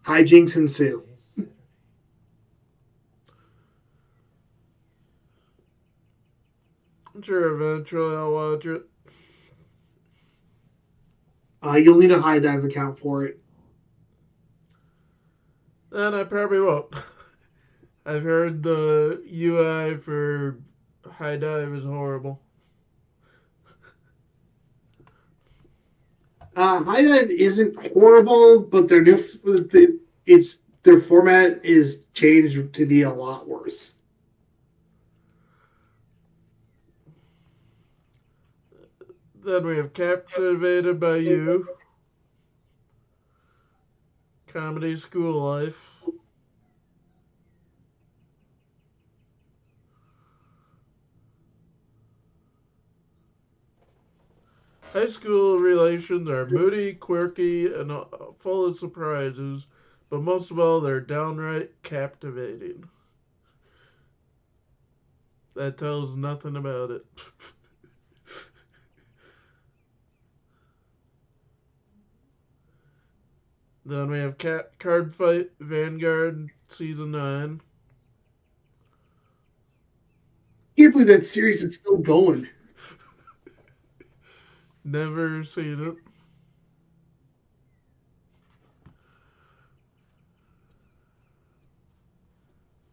Hijinks ensue. Sure, eventually I'll watch it. You'll need a high dive account for it. Then I probably won't. I've heard the UI for High Dive is horrible. High dive isn't horrible, but their format is changed to be a lot worse. Then we have Captivated by You, Comedy School Life, high school relations are moody, quirky, and full of surprises, but most of all, they're downright captivating. That tells nothing about it. Then we have Card Fight Vanguard Season 9. I can't believe that series is still going. Never seen it.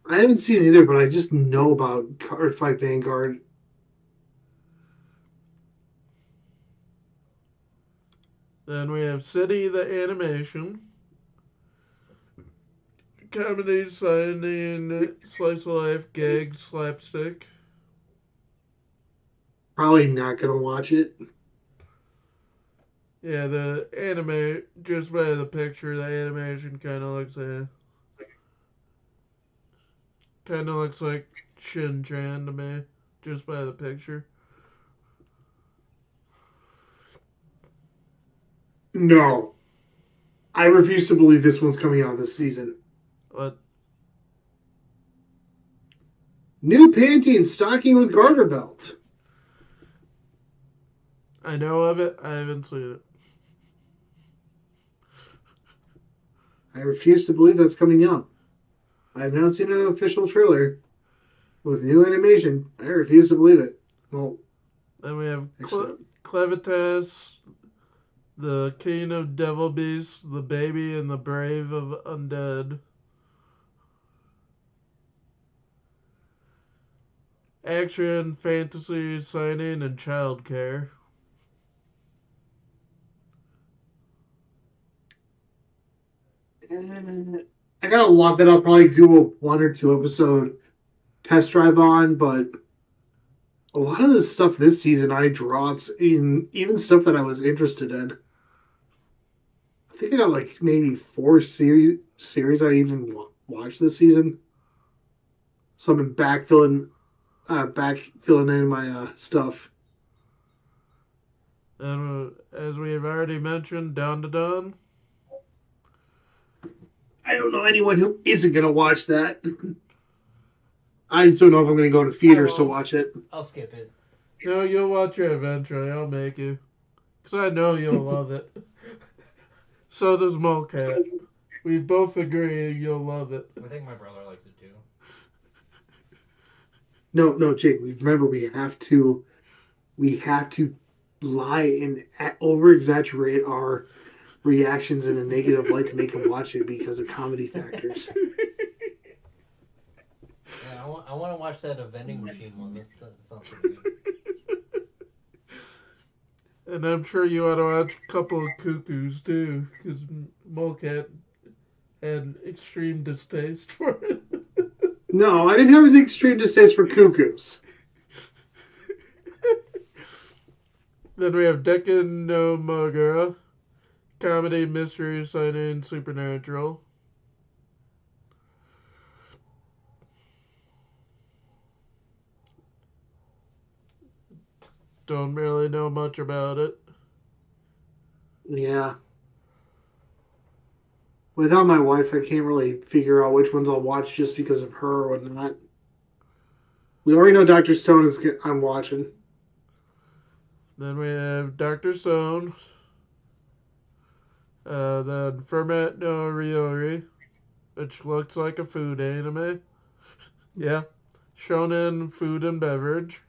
I haven't seen it either, but I just know about Card Fight Vanguard. Then we have City the Animation. Comedy, signing, slice of life, gag, slapstick. Probably not gonna watch it. Yeah, the anime, just by the picture, the animation kind of looks like Shin-Chan to me, just by the picture. No. I refuse to believe this one's coming out this season. But New panty and stocking with garter belt. I know of it, I haven't seen it. I refuse to believe that's coming out. I have not seen an official trailer with new animation. I refuse to believe it. Well, Then we have Clevitas, the King of Devil Beasts, the Baby and the Brave of Undead. Action, fantasy, signing, and childcare. I got a lot that I'll probably do a 1 or 2 episode test drive on, but a lot of the stuff this season I dropped, even stuff that I was interested in. I think I got like maybe 4 series I even watched this season. So I've been back filling in my stuff. And as we have already mentioned, Dawn to Dawn. I don't know anyone who isn't gonna watch that. I just don't know if I'm gonna go to theaters to watch it. I'll skip it. No, you'll watch it eventually. I'll make you. Because I know you'll love it. So does Molecat. We both agree you'll love it. I think my brother likes it too. No, Jake. Remember, we have to lie and over exaggerate our reactions in a negative light to make him watch it because of comedy factors. Yeah, I want to watch that vending machine one. That sounds pretty good. And I'm sure you ought to watch a couple of Cuckoos too, because Molecat had extreme distaste for it. No, I didn't have an extreme distaste for cuckoos. Then we have Dekken no Mogura, comedy, mystery, signing, supernatural. Don't really know much about it. Yeah. Without my wife, I can't really figure out which ones I'll watch just because of her or whatnot. We already know Dr. Stone is. I'm watching. Then we have Dr. Stone. Then Ferment no Ryori, which looks like a food anime. Yeah. Shonen Food and Beverage.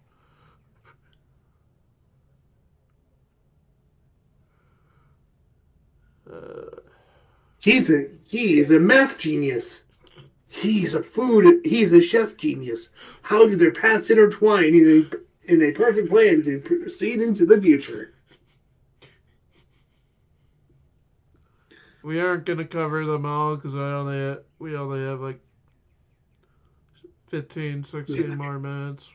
Uh, He's a math genius. He's a chef genius. How do their paths intertwine in a perfect plan to proceed into the future? we aren't gonna cover them all because we only have like 15, 16 Yeah, more minutes.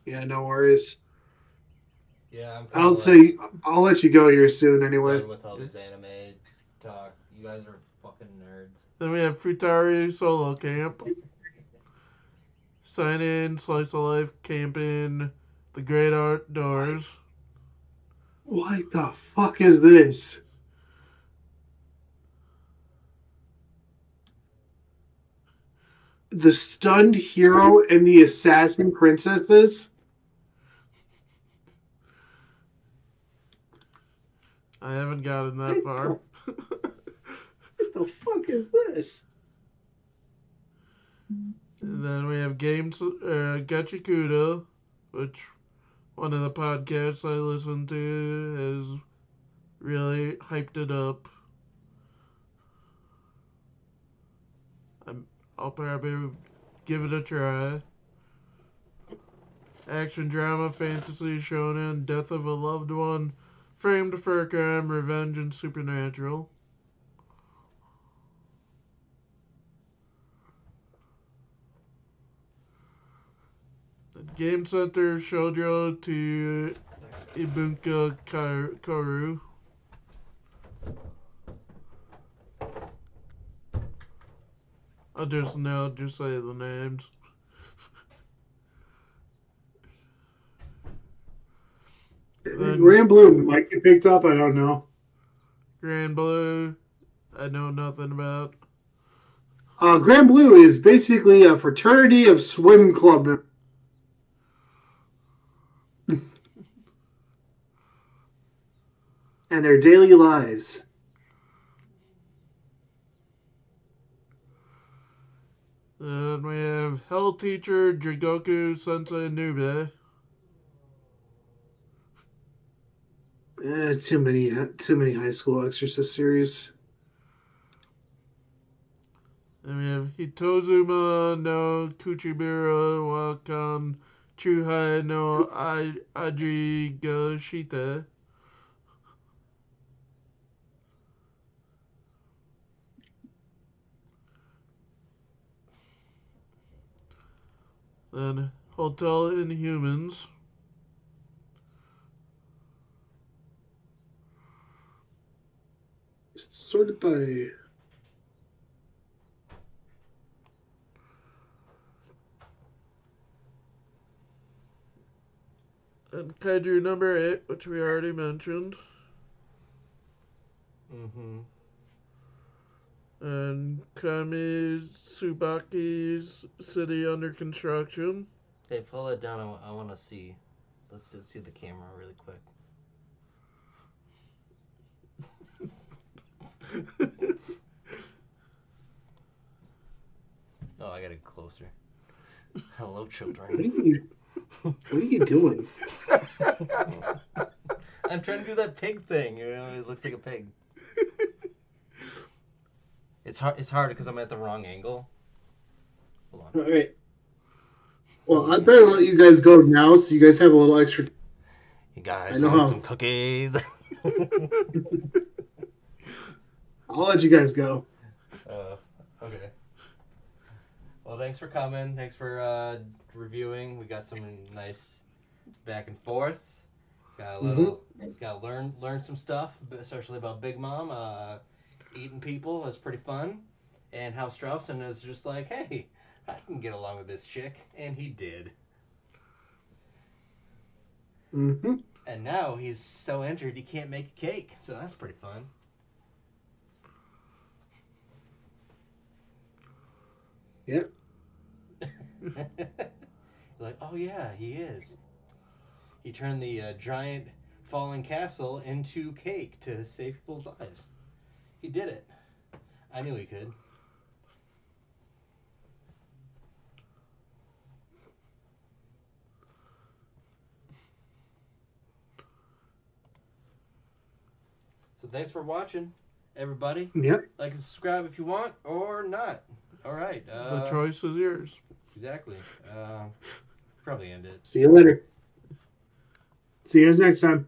yeah, no worries. Yeah, I'm kind of like I'll let you go here soon anyway. done with all this anime talk. You guys are fucking nerds. Then we have Futari Solo Camp. Sign in, slice of life, camping, the great outdoors. What the fuck is this? The stunned hero and the assassin princesses? I haven't gotten that far. What the fuck is this? And then we have Games Gachikudo, which one of the podcasts I listen to has really hyped it up. I'll probably give it a try. Action drama, fantasy, shonen, death of a loved one, framed for a crime, revenge, and supernatural. Game Center Shoujo to Ibunka Karu. I'll just say the names. Grand Blue might get picked up, I don't know. Grand Blue, I know nothing about. Grand Blue is basically a fraternity of swim club members. And their daily lives. Then we have Hell Teacher Jigoku Sensei Nube. Too many high school exorcist series. And we have Hitozuma no Kuchibura Wakan Chuhai no Aji Go Shite. Then Hotel Inhumans. Sorted by. And Kaiju number 8, which we already mentioned. Mm-hmm. And Kami Tsubaki's City Under Construction. Hey, pull it down. I want to see. Let's see the camera really quick. Oh, I got it closer. Hello, children. What are you doing? I'm trying to do that pig thing. You know, it looks like a pig. It's hard. It's hard because I'm at the wrong angle. Hold on. All right. Well, I better let you guys go now, so you guys have a little extra. You guys I know want how- some cookies? I'll let you guys go. Okay. Well, thanks for coming. Thanks for reviewing. We got some nice back and forth. Got a little. Got to learn some stuff, especially about Big Mom eating people. Was pretty fun, and how Straussen is just like, hey, I can get along with this chick, and he did. Mm-hmm. And now he's so injured he can't make a cake. So that's pretty fun. Yep. Like, oh yeah, he is. He turned the giant falling castle into cake to save people's lives. He did it. I knew he could. So thanks for watching, everybody. Yep. Like and subscribe if you want or not. All right. The choice is yours. Exactly. Probably end it. See you later. See you guys next time.